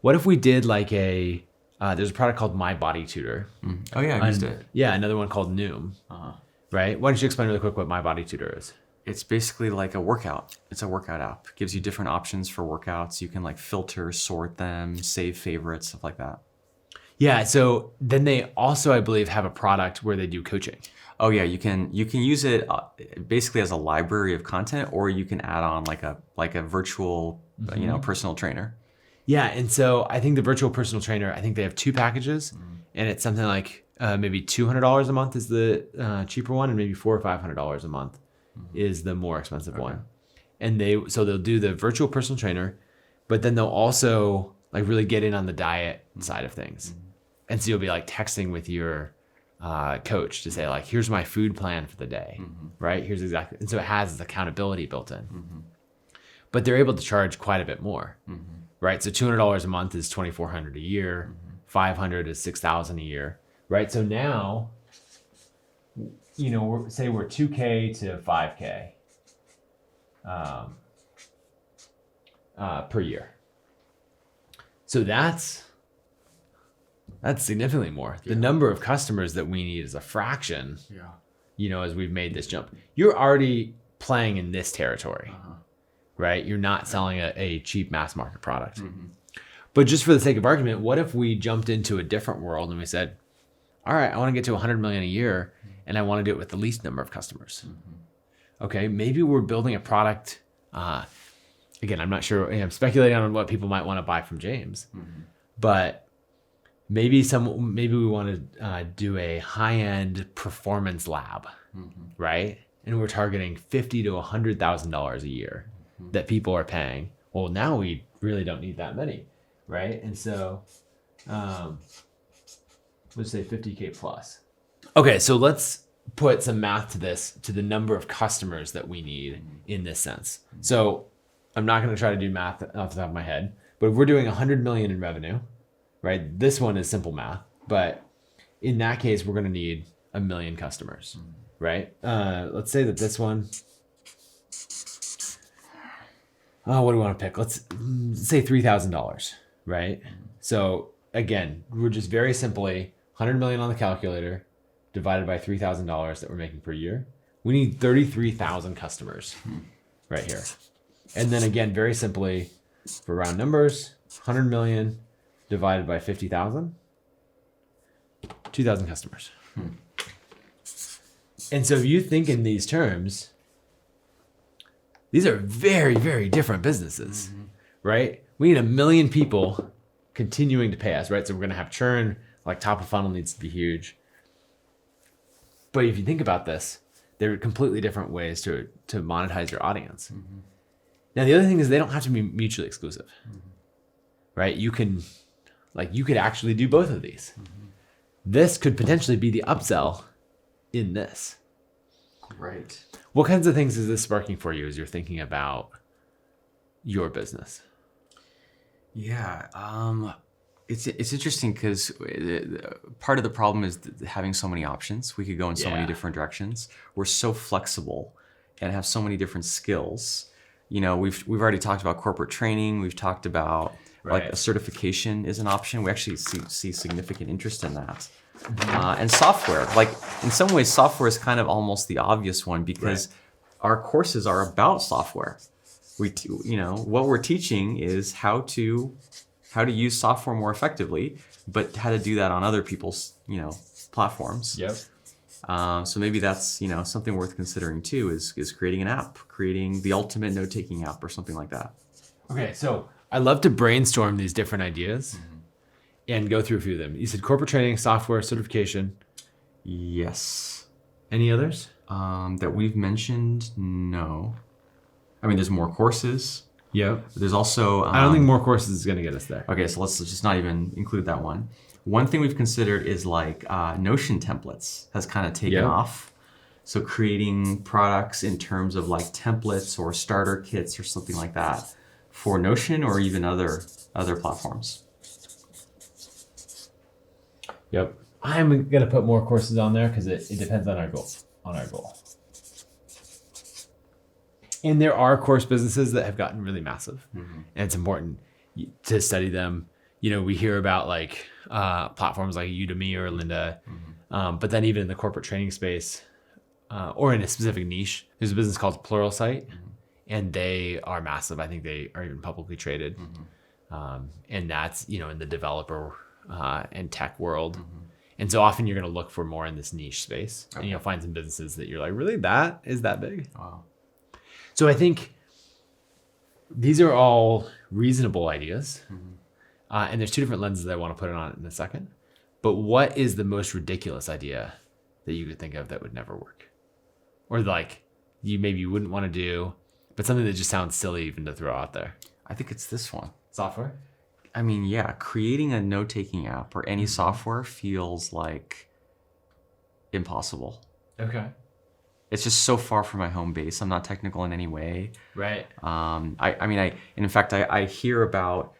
What if we did like there's a product called My Body Tutor. Oh yeah, I used it. Yeah, another one called Noom. Right? Why don't you explain really quick what My Body Tutor is? It's basically like a workout. It's a workout app. It gives you different options for workouts. You can like filter, sort them, save favorites, stuff like that. Yeah, so then they also, I believe, have a product where they do coaching. Oh yeah, you can use it basically as a library of content, or you can add on like a virtual personal trainer. Yeah, and so I think the virtual personal trainer, I think they have 2 packages, and it's something like maybe $200 a month is the cheaper one, and maybe $400 or $500 a month is the more expensive one. And they'll do the virtual personal trainer, but then they'll also like really get in on the diet side of things. And so you'll be like texting with your coach to say like, here's my food plan for the day, right? Here's exactly, and so it has accountability built in. But they're able to charge quite a bit more, right? So $200 a month is $2,400 a year, $500 is $6,000 a year, right? So now, say we're 2K to 5K per year. So that's significantly more. The number of customers that we need is a fraction, as we've made this jump. You're already playing in this territory, right? You're not selling a cheap mass market product. But just for the sake of argument, what if we jumped into a different world and we said, all right, I want to get to 100 million a year and I want to do it with the least number of customers. Okay, maybe we're building a product. Again, I'm not sure, I'm speculating on what people might want to buy from James, but maybe we want to do a high-end performance lab, right? And we're targeting $50,000 to $100,000 a year that people are paying. Well, now we really don't need that many, right? And so let's say 50K plus. Okay, so let's put some math to this, to the number of customers that we need in this sense. So I'm not going to try to do math off the top of my head, but if we're doing 100 million in revenue, right? This one is simple math, but in that case, we're going to need 1 million customers, right? Let's say that this one, what do we want to pick? Let's say $3,000, right? So again, we're just very simply 100 million on the calculator divided by $3,000 that we're making per year. We need 33,000 customers right here. And then again, very simply, for round numbers, 100 million divided by 50,000, 2,000 customers. And so if you think in these terms, these are very, very different businesses, right? We need 1 million people continuing to pay us, right? So we're going to have churn, like top of funnel needs to be huge. But if you think about this, there are completely different ways to monetize your audience. Now, the other thing is they don't have to be mutually exclusive, right? You could actually do both of these. This could potentially be the upsell in this. Right. What kinds of things is this sparking for you as you're thinking about your business? Yeah, it's interesting because part of the problem is having so many options. We could go in so many different directions. We're so flexible and have so many different skills. You know, we've already talked about corporate training. We've talked about like a certification is an option. We actually see significant interest in that. And software, like in some ways, software is kind of almost the obvious one because our courses are about software. What we're teaching is how to use software more effectively, but how to do that on other people's, platforms. Yep. So maybe that's, something worth considering too, is creating an app, creating the ultimate note-taking app or something like that. Okay, so I love to brainstorm these different ideas and go through a few of them. You said corporate training, software, certification. Yes. Any others? That we've mentioned, no. I mean, there's more courses. Yep. There's also... I don't think more courses is going to get us there. Okay, so let's just not even include that one. One thing we've considered is like Notion templates has kind of taken off. So creating products in terms of like templates or starter kits or something like that for Notion or even other platforms. Yep. I'm going to put more courses on there because it depends on our goal. And there are course businesses that have gotten really massive, and it's important to study them. We hear about like platforms like Udemy or Lynda, but then even in the corporate training space or in a specific niche, there's a business called Pluralsight, and they are massive. I think they are even publicly traded, and that's in the developer and tech world. And so often you're going to look for more in this niche space, and you'll find some businesses that you're like, really, that is that big? Wow. So I think these are all reasonable ideas. And there's two different lenses that I want to put it on in a second. But what is the most ridiculous idea that you could think of that would never work? Or like you maybe wouldn't want to do, but something that just sounds silly even to throw out there? I think it's this one. Software? I mean, yeah, creating a note-taking app or any software feels like impossible. Okay. It's just so far from my home base. I'm not technical in any way. Right. I hear about,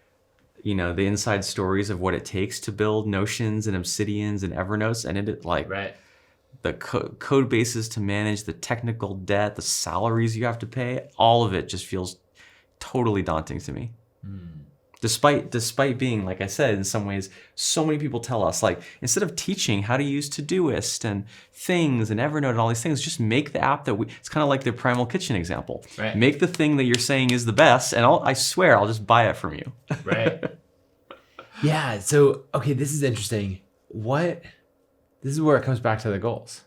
the inside stories of what it takes to build Notions and Obsidians and Evernotes, and it like the code bases to manage the technical debt, the salaries you have to pay, all of it just feels totally daunting to me. Despite being, like I said, in some ways, so many people tell us, like, instead of teaching how to use Todoist and things and Evernote and all these things, just make the app it's kind of like the Primal Kitchen example. Right. Make the thing that you're saying is the best, and I swear I'll just buy it from you. Right. Yeah. So, okay, this is interesting. This is where it comes back to the goals,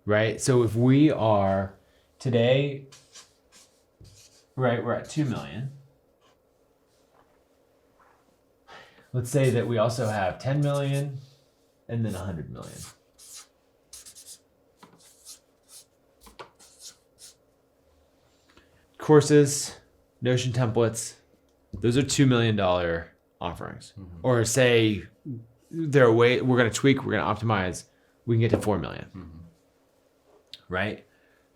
right? So if we are today, right, we're at 2 million. Let's say that we also have 10 million and then 100 million. Courses, Notion templates, those are $2 million offerings. Or say we're going to tweak, we're going to optimize, we can get to 4 million. Right?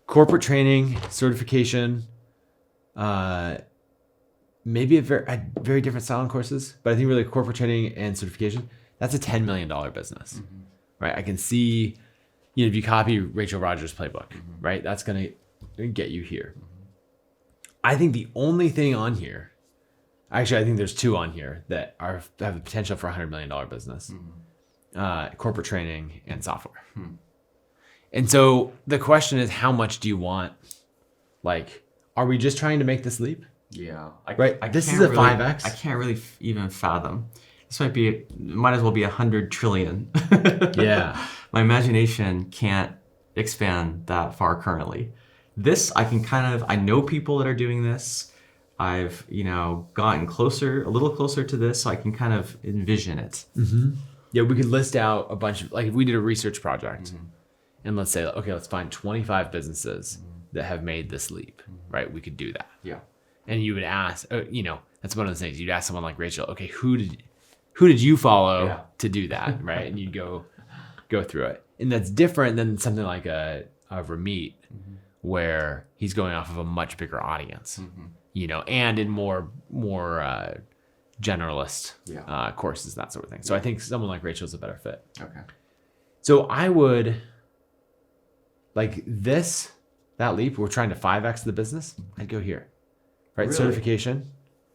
Corporate training, certification, maybe a very different style in courses, but I think really corporate training and certification, that's a $10 million business, right? I can see, if you copy Rachel Rogers' playbook, right? That's going to get you here. I think the only thing on here, actually, I think there's two on here that have the potential for a $100 million business, corporate training and software. And so the question is, how much do you want? Like, are we just trying to make this leap? Yeah. This is a 5X. I can't really even fathom. This might as well be 100 trillion. Yeah. My imagination can't expand that far currently. This, I know people that are doing this. I've, gotten a little closer to this, so I can kind of envision it. Yeah, we could list out a bunch of, like, if we did a research project and let's say, okay, let's find 25 businesses that have made this leap, right? We could do that. Yeah. And you would ask, that's one of the things. You'd ask someone like Rachel, okay, who did you follow to do that, right? And you'd go through it. And that's different than something like a Ramit, where he's going off of a much bigger audience, and in more generalist courses, that sort of thing. So I think someone like Rachel is a better fit. Okay. So I would, like that leap, we're trying to 5X the business, I'd go here. Right? Really? Certification.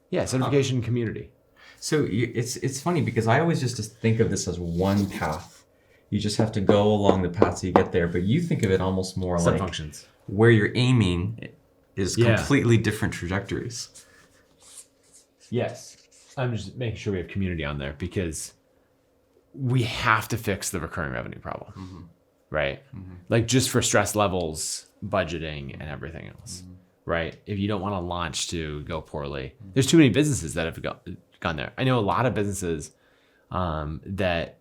Yeah, certification community. So it's funny because I always just think of this as one path. You just have to go along the path so you get there. But you think of it almost more like Sub-functions. Where you're aiming is completely different trajectories. Yes. I'm just making sure we have community on there because we have to fix the recurring revenue problem. Right? Like just for stress levels, budgeting, and everything else. Right? If you don't want to launch to go poorly, there's too many businesses that have gone there. I know a lot of businesses that,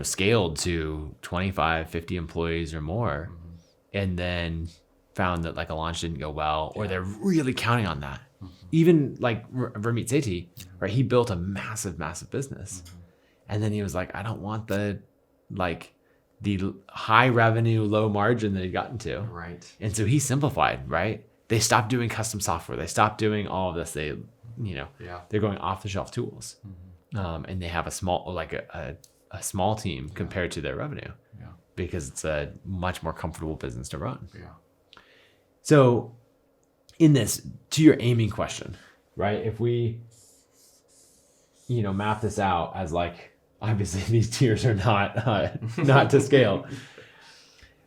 scaled to 25, 50 employees or more, and then found that like a launch didn't go well, or they're really counting on that. Even like Ramit Sethi, right? He built a massive, massive business. And then he was like, I don't want the high revenue, low margin that he'd gotten to. Right. And so he simplified, right? They stopped doing custom software. They stopped doing all of this. They're going off the shelf tools. And they have a small team compared to their revenue because it's a much more comfortable business to run. Yeah. So in this, to your aiming question, right? If we, map this out as like, obviously these tiers are not to scale,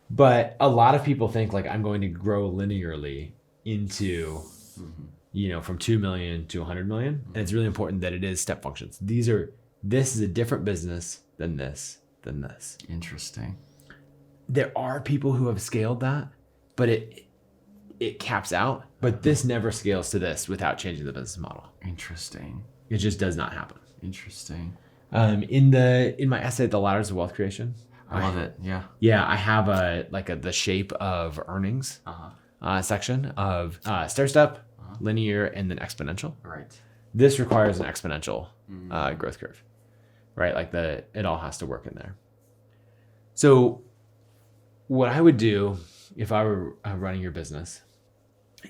but a lot of people think like I'm going to grow linearly into, from 2 million to 100 million. And it's really important that it is step functions. This is a different business than this. Interesting. There are people who have scaled that, but it caps out. But this never scales to this without changing the business model. Interesting. It just does not happen. Interesting. In my essay, The Ladders of Wealth Creation, I love it. Yeah. Yeah, I have the shape of earnings section of stair-step, linear, and then exponential. Right. This requires an exponential growth curve, right? Like it all has to work in there. So what I would do if I were running your business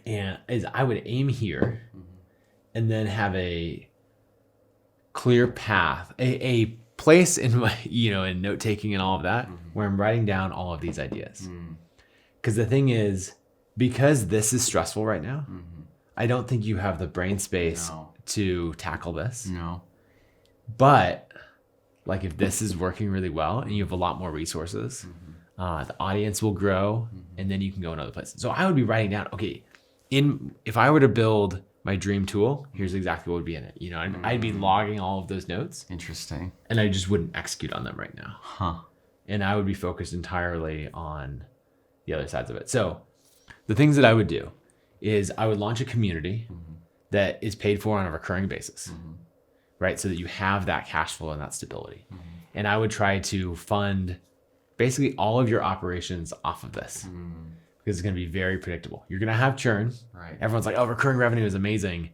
is I would aim here and then have a clear path, a place in my, in note taking and all of that, where I'm writing down all of these ideas. Because the thing is, because this is stressful right now, I don't think you have the brain space to tackle this. No. But like if this is working really well and you have a lot more resources, the audience will grow and then you can go in other places. So I would be writing down, okay, if I were to build my dream tool, here's exactly what would be in it. I'd be logging all of those notes. Interesting. And I just wouldn't execute on them right now. Huh. And I would be focused entirely on the other sides of it. So the things that I would do is I would launch a community that is paid for on a recurring basis, right? So that you have that cash flow and that stability. And I would try to fund basically all of your operations off of this. Because it's going to be very predictable. You're going to have churn. Right. Everyone's like, oh, recurring revenue is amazing.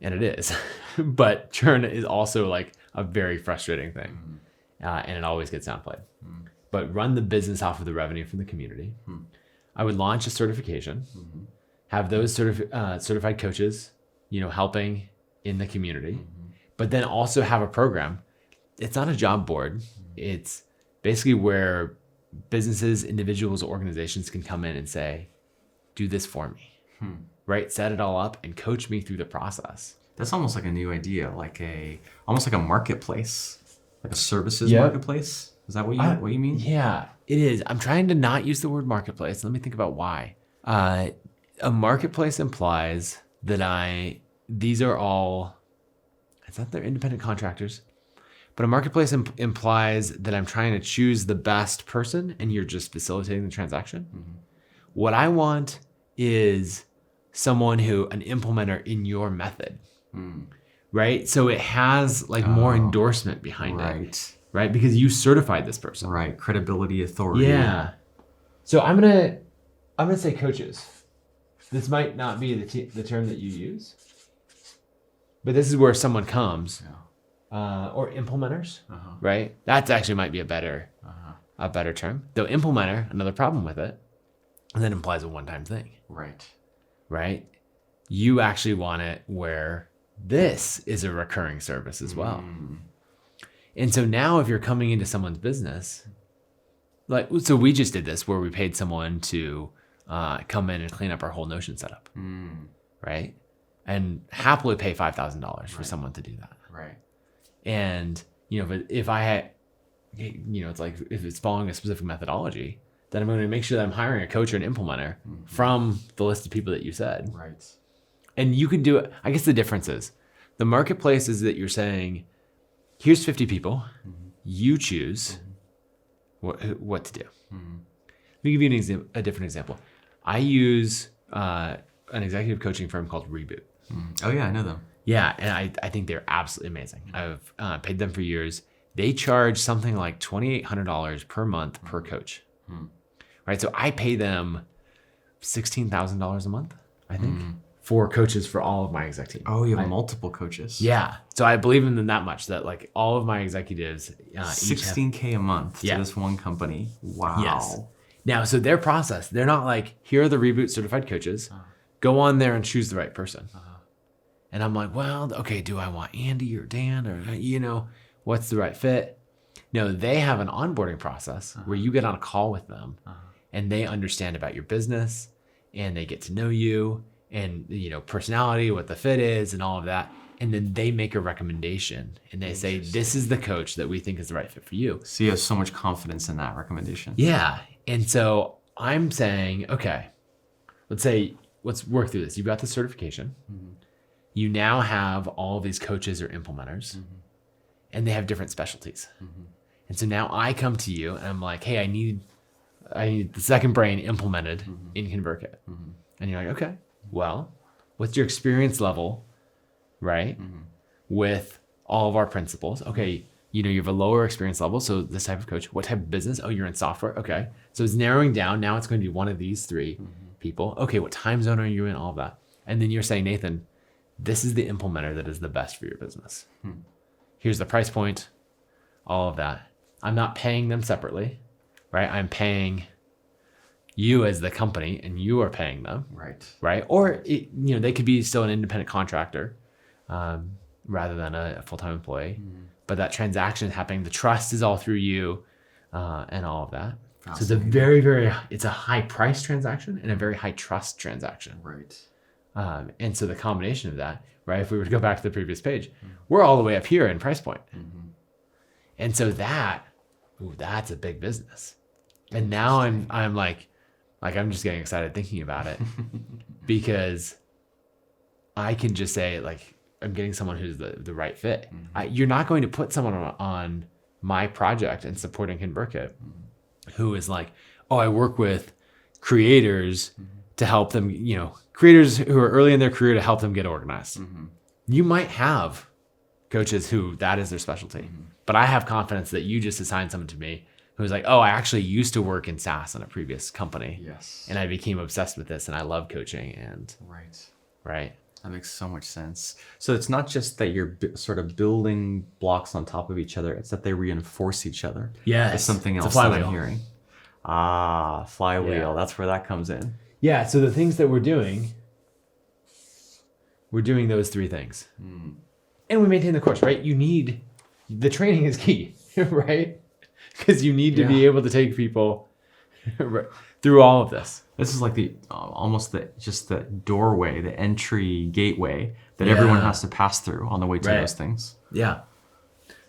And it is. But churn is also like a very frustrating thing. And it always gets downplayed. But run the business off of the revenue from the community. I would launch a certification. Have those certified coaches helping in the community, but then also have a program. It's not a job board. It's basically where businesses, individuals, organizations can come in and say, do this for me, right? Set it all up and coach me through the process. That's almost like a new idea, almost like a marketplace, like a services Yep. marketplace. Is that what you mean? Yeah, it is. I'm trying to not use the word marketplace. Let me think about why. A marketplace implies that these are all, it's not they're independent contractors, but a marketplace implies that I'm trying to choose the best person and you're just facilitating the transaction. What I want is someone an implementer in your method, right? So it has more endorsement behind it, right? Because you certified this person. Right, credibility, authority. Yeah. So I'm gonna say coaches. This might not be the term that you use, but this is where someone comes, or implementers, right? That actually might be a better term. Though implementer, another problem with it, and that implies a one-time thing. Right? You actually want it where this is a recurring service as well. And so now if you're coming into someone's business, so we just did this where we paid someone to come in and clean up our whole Notion setup, right? And happily pay $5,000 for someone to do that. Right. And, if I had, it's like if it's following a specific methodology, then I'm going to make sure that I'm hiring a coach or an implementer from the list of people that you said. Right. And you can do it. I guess the difference is the marketplace is that you're saying, here's 50 people. You choose what to do. Let me give you a different example. I use an executive coaching firm called Reboot. Oh yeah, I know them. Yeah, and I think they're absolutely amazing. I've paid them for years. They charge something like $2,800 per month per coach. Right, so I pay them $16,000 a month, I think, for coaches for all of my exec team. Oh, you have multiple coaches. Yeah, so I believe in them that much that all of my executives $16K a month to this one company. Wow. Yes. Now, so their process, they're not like, here are the Reboot certified coaches. Go on there and choose the right person. And I'm like, well, okay, do I want Andy or Dan or, what's the right fit? No, they have an onboarding process where you get on a call with them and they understand about your business and they get to know you and, personality, what the fit is and all of that. And then they make a recommendation and they say, this is the coach that we think is the right fit for you. So you have so much confidence in that recommendation. Yeah. And so I'm saying, okay, let's work through this. You've got the certification. You now have all of these coaches or implementers and they have different specialties. And so now I come to you and I'm like, hey, I need the second brain implemented in ConvertKit. And you're like, okay, well, what's your experience level, right? With all of our principles. Okay, you have a lower experience level. So this type of coach, what type of business? Oh, you're in software. Okay. So it's narrowing down. Now it's going to be one of these three people. Okay, what time zone are you in? All of that. And then you're saying, Nathan, this is the implementer that is the best for your business. Here's the price point, all of that. I'm not paying them separately, right? I'm paying you as the company and you are paying them. Right. Or, they could be still an independent contractor rather than a full-time employee. But that transaction is happening. The trust is all through you and all of that. So it's a very, very, it's a high price transaction and a very high trust transaction. And so the combination of that, right? If we were to go back to the previous page, we're all the way up here in price point. And so that's a big business. And now I'm like I'm just getting excited thinking about it because I can just say I'm getting someone who's the right fit. You're not going to put someone on my project and supporting ConvertKit who is like, oh, I work with creators to help them, creators who are early in their career to help them get organized. You might have coaches who that is their specialty, but I have confidence that you just assigned someone to me who's like, oh, I actually used to work in SaaS in a previous company. And I became obsessed with this and I love coaching and right. That makes so much sense. So it's not just that you're sort of building blocks on top of each other. It's that they reinforce each other. Yeah. It's something else that I'm hearing. Flywheel. Yeah. That's where that comes in. Yeah. So the things that we're doing, we're doing those 3 things. And we maintain the course, right? The training is key, right? Because you need to be able to take people through all of this. This is like almost the doorway, the entry gateway that everyone has to pass through on the way to those things. Yeah.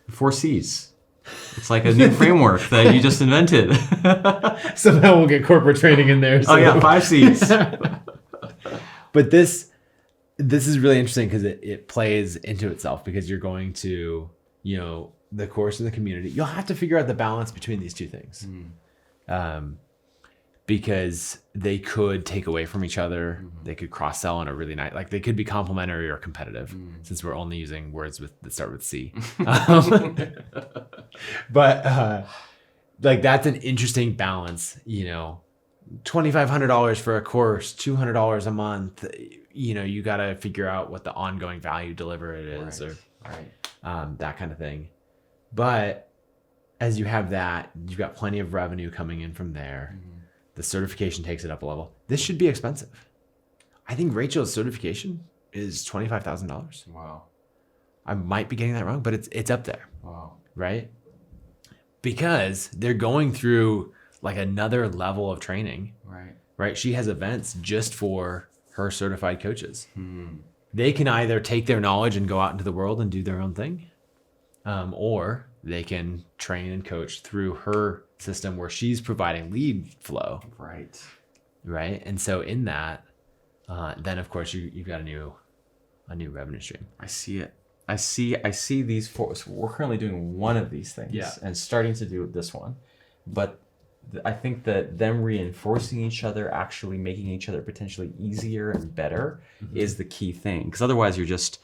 4 C's. It's like a new framework that you just invented. Somehow we'll get corporate training in there. So. Oh yeah, 5 C's. But this is really interesting because it plays into itself, because you're going to, the course and the community. You'll have to figure out the balance between these 2 things. Because they could take away from each other. They could cross-sell in a really nice, like they could be complementary or competitive, since we're only using words that start with C. But like that's an interesting balance, $2,500 for a course, $200 a month. You got to figure out what the ongoing value delivered is, or that kind of thing. But as you have that, you've got plenty of revenue coming in from there. The certification takes it up a level. This should be expensive. I think Rachel's certification is $25,000. Wow. I might be getting that wrong, but it's up there. Wow. Right? Because they're going through like another level of training. Right? She has events just for her certified coaches. They can either take their knowledge and go out into the world and do their own thing, or they can train and coach through her system where she's providing lead flow. Right. And so in that, then of course you've got a new revenue stream. I see it. I see these 4. So we're currently doing one of these things and starting to do this one. But I think that them reinforcing each other, actually making each other potentially easier and better is the key thing. Because otherwise you're just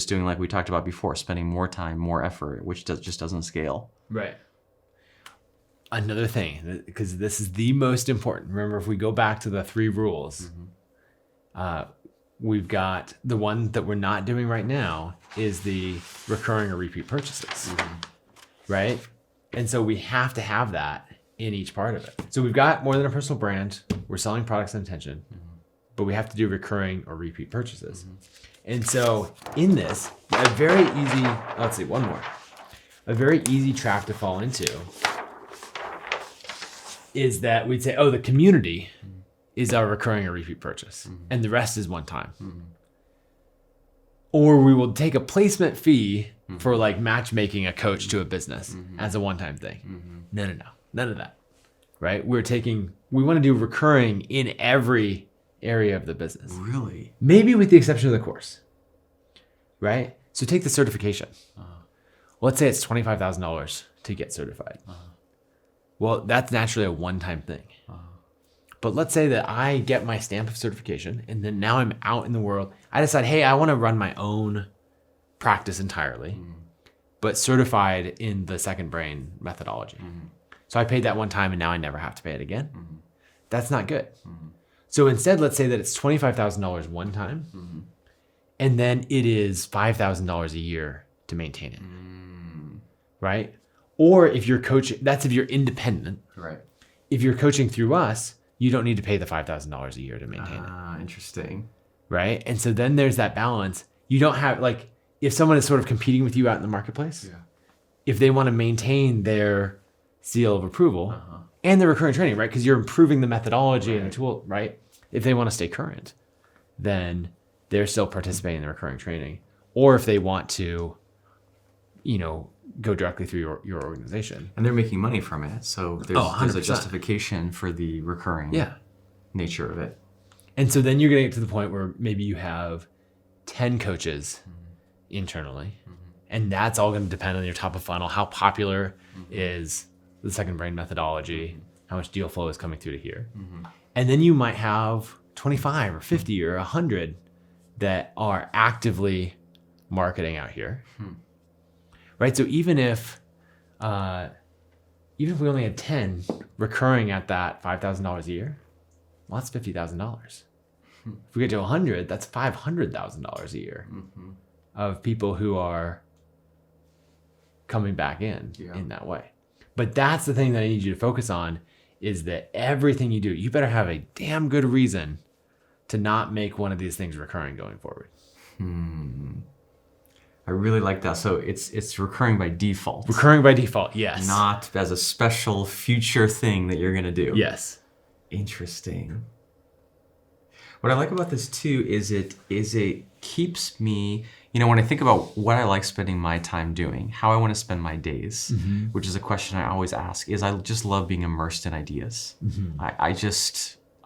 doing, like we talked about before, spending more time, more effort, which just doesn't scale. Right. Another thing, because this is the most important. Remember, if we go back to the 3 rules, we've got the one that we're not doing right now is the recurring or repeat purchases, right? And so we have to have that in each part of it. So we've got more than a personal brand. We're selling products and attention, but we have to do recurring or repeat purchases. And so in this, a very easy trap to fall into is that we'd say, the community is our recurring or repeat purchase, and the rest is one time. Or we will take a placement fee for like matchmaking a coach to a business as a one-time thing. No, none of that, right? We want to do recurring in every area of the business. Really? Maybe with the exception of the course, right? So take the certification. Let's say it's $25,000 to get certified. Well, that's naturally a one-time thing. But let's say that I get my stamp of certification, and then now I'm out in the world. I decide, hey, I want to run my own practice entirely, but certified in the second brain methodology. So I paid that one time, and now I never have to pay it again. That's not good. So instead, let's say that it's $25,000 one time, and then it is $5,000 a year to maintain it, right? Or if you're coaching, that's if you're independent. Right. If you're coaching through us, you don't need to pay the $5,000 a year to maintain it. Interesting. Right? And so then there's that balance. You don't have, like, if someone is sort of competing with you out in the marketplace, if they want to maintain their seal of approval and the recurring training, right? Because you're improving the methodology and the tool, right? If they want to stay current, then they're still participating in the recurring training. Or if they want to, go directly through your organization. And they're making money from it. So there's a justification for the recurring nature of it. And so then you're going to get to the point where maybe you have 10 coaches internally, and that's all going to depend on your top of funnel. How popular is the second brain methodology? How much deal flow is coming through to here? And then you might have 25 or 50 or 100 that are actively marketing out here. Right? So even if we only had 10 recurring at that $5,000 a year, well, that's $50,000. If we get to 100, that's $500,000 a year of people who are coming back in that way. But that's the thing that I need you to focus on, is that everything you do, you better have a damn good reason to not make one of these things recurring going forward. I really like that. So it's recurring by default. Recurring by default, yes. Not as a special future thing that you're going to do. Yes. Interesting. What I like about this too is it keeps me, when I think about what I like spending my time doing, how I want to spend my days, which is a question I always ask, is I just love being immersed in ideas.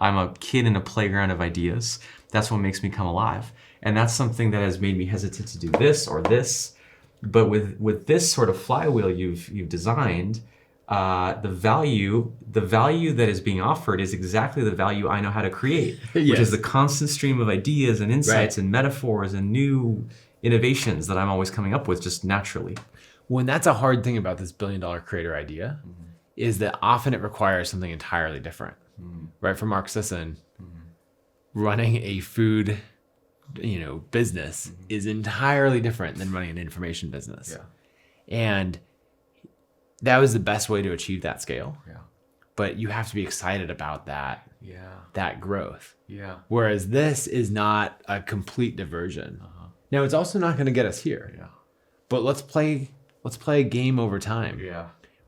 I'm a kid in a playground of ideas. That's what makes me come alive. And that's something that has made me hesitant to do this or this. But with this sort of flywheel you've designed, the value that is being offered is exactly the value I know how to create, which is the constant stream of ideas and insights and metaphors and new innovations that I'm always coming up with just naturally. Well, and that's a hard thing about this $1 billion creator idea, is that often it requires something entirely different. Right? For Mark Sisson, running a food business is entirely different than running an information business. And that was the best way to achieve that scale. But you have to be excited about that growth. Whereas this is not a complete diversion. Now, it's also not going to get us here. But let's play a game over time.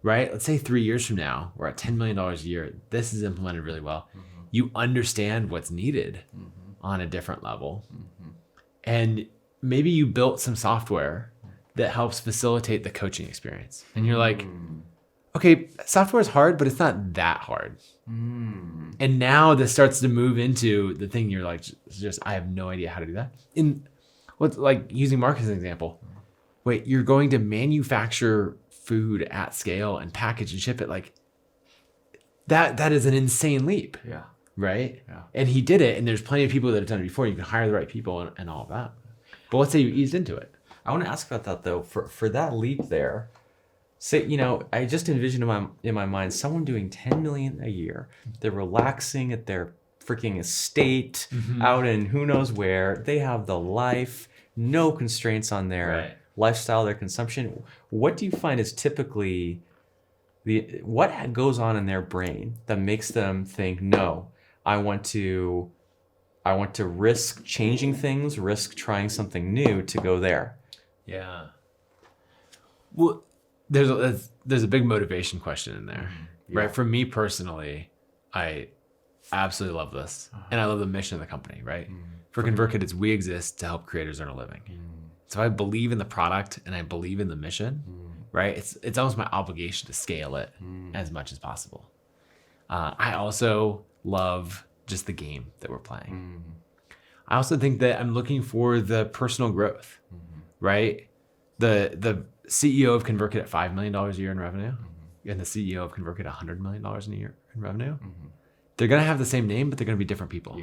Right? Let's say 3 years from now, we're at $10 million a year. This is implemented really well. You understand what's needed on a different level. And maybe you built some software that helps facilitate the coaching experience. And you're like, okay, software is hard, but it's not that hard. And now this starts to move into the thing you're like, just I have no idea how to do that. In what's like using Mark as an example. Wait, you're going to manufacture food at scale and package and ship it, like that is an insane leap. Right? And he did it, and there's plenty of people that have done it before. You can hire the right people and all of that. But let's say you eased into it. I want to ask about that though. For that leap there, say, I just envisioned in my mind someone doing 10 million a year. They're relaxing at their freaking estate out in who knows where. They have the life, no constraints on their lifestyle, their consumption. What do you find is typically what goes on in their brain that makes them think, no, I want to risk changing things, risk trying something new to go there? Well, there's a big motivation question in there, right? For me personally, I absolutely love this, and I love the mission of the company, right? For ConvertKit, it's we exist to help creators earn a living. So I believe in the product and I believe in the mission, right? It's almost my obligation to scale it as much as possible. I also love just the game that we're playing. I also think that I'm looking for the personal growth, right? The CEO of ConvertKit at $5 million a year in revenue and the CEO of ConvertKit $100 million a year in revenue, they're going to have the same name, but they're going to be different people.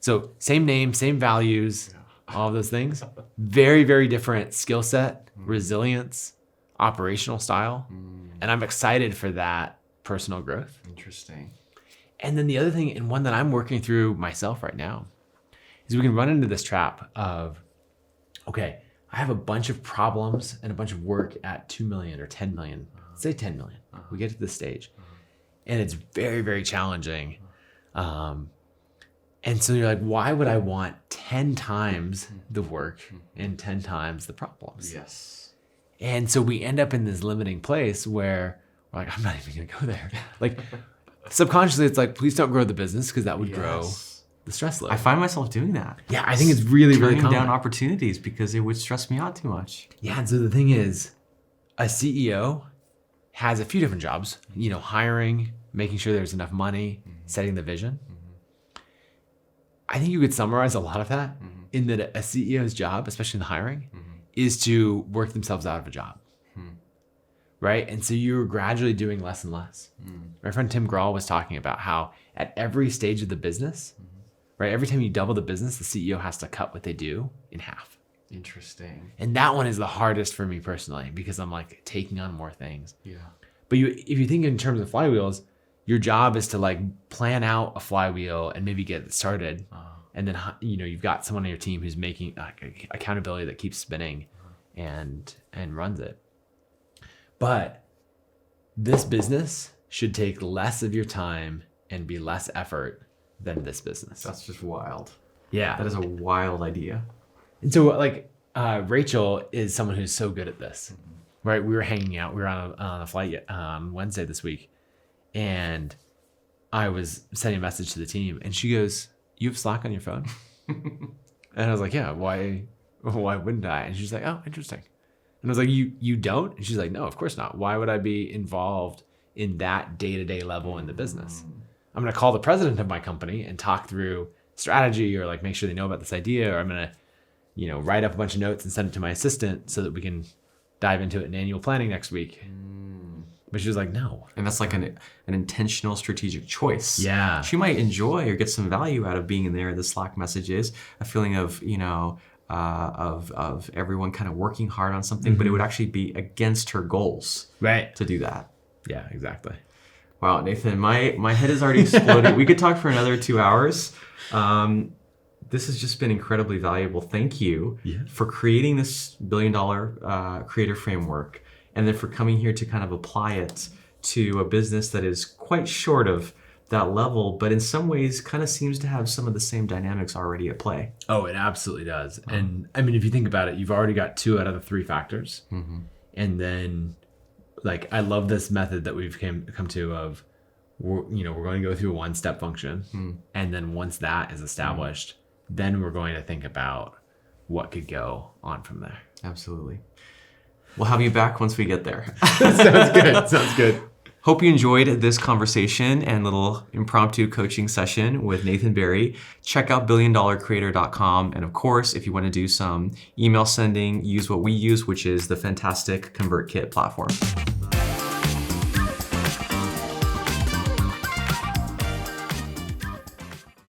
So same name, same values, all of those things. Very, very different skill set, resilience, operational style. And I'm excited for that personal growth. Interesting. And then the other thing, and one that I'm working through myself right now, is we can run into this trap of, okay, I have a bunch of problems and a bunch of work at 2 million or 10 million, let's say 10 million. We get to this stage and it's very, very challenging. And so you're like, why would I want 10 times the work and 10 times the problems? And so we end up in this limiting place where we're like, I'm not even going to go there. Like subconsciously, it's like, please don't grow the business because that would grow the stress load. I find myself doing that. Yeah, I think it's really, really turning common. down opportunities because it would stress me out too much. Yeah, and so the thing is, a CEO has a few different jobs, hiring, making sure there's enough money, setting the vision. I think you could summarize a lot of that in that a CEO's job, especially in the hiring, is to work themselves out of a job. Right? And so you're gradually doing less and less. My friend Tim Grahl was talking about how at every stage of the business, right, every time you double the business, the CEO has to cut what they do in half. Interesting. And that one is the hardest for me personally because I'm like taking on more things. But if you think in terms of flywheels, your job is to like plan out a flywheel and maybe get it started. And then, you've got someone on your team who's making accountability that keeps spinning and runs it. But this business should take less of your time and be less effort than this business. That's just wild. Yeah. That is a wild idea. And so like Rachel is someone who's so good at this, right? We were hanging out. We were on a flight on Wednesday this week, and I was sending a message to the team, and she goes, "You have Slack on your phone?" And I was like, "Yeah, why wouldn't I?" And she's like, "Oh, interesting." And I was like, "You don't?" And she's like, "No, of course not. Why would I be involved in that day-to-day level in the business? I'm going to call the president of my company and talk through strategy, or like make sure they know about this idea, or I'm going to, write up a bunch of notes and send it to my assistant so that we can dive into it in annual planning next week." But she was like, "No." And that's like an intentional strategic choice. Yeah. She might enjoy or get some value out of being in there. The Slack messages, a feeling of, of everyone kind of working hard on something, but it would actually be against her goals Right. to do that. Yeah, exactly. Wow, Nathan, my head is already exploding. We could talk for another 2 hours. This has just been incredibly valuable. Thank you for creating this $1 billion creator framework, and then for coming here to kind of apply it to a business that is quite short of that level, but in some ways kind of seems to have some of the same dynamics already at play. Oh, it absolutely does. And I mean, if you think about it, you've already got 2 out of the 3 factors. And then like, I love this method that we've come to of, we're going to go through a 1-step function. And then once that is established, then we're going to think about what could go on from there. Absolutely. We'll have you back once we get there. Sounds good. Hope you enjoyed this conversation and little impromptu coaching session with Nathan Barry. Check out billiondollarcreator.com. And of course, if you want to do some email sending, use what we use, which is the fantastic ConvertKit platform.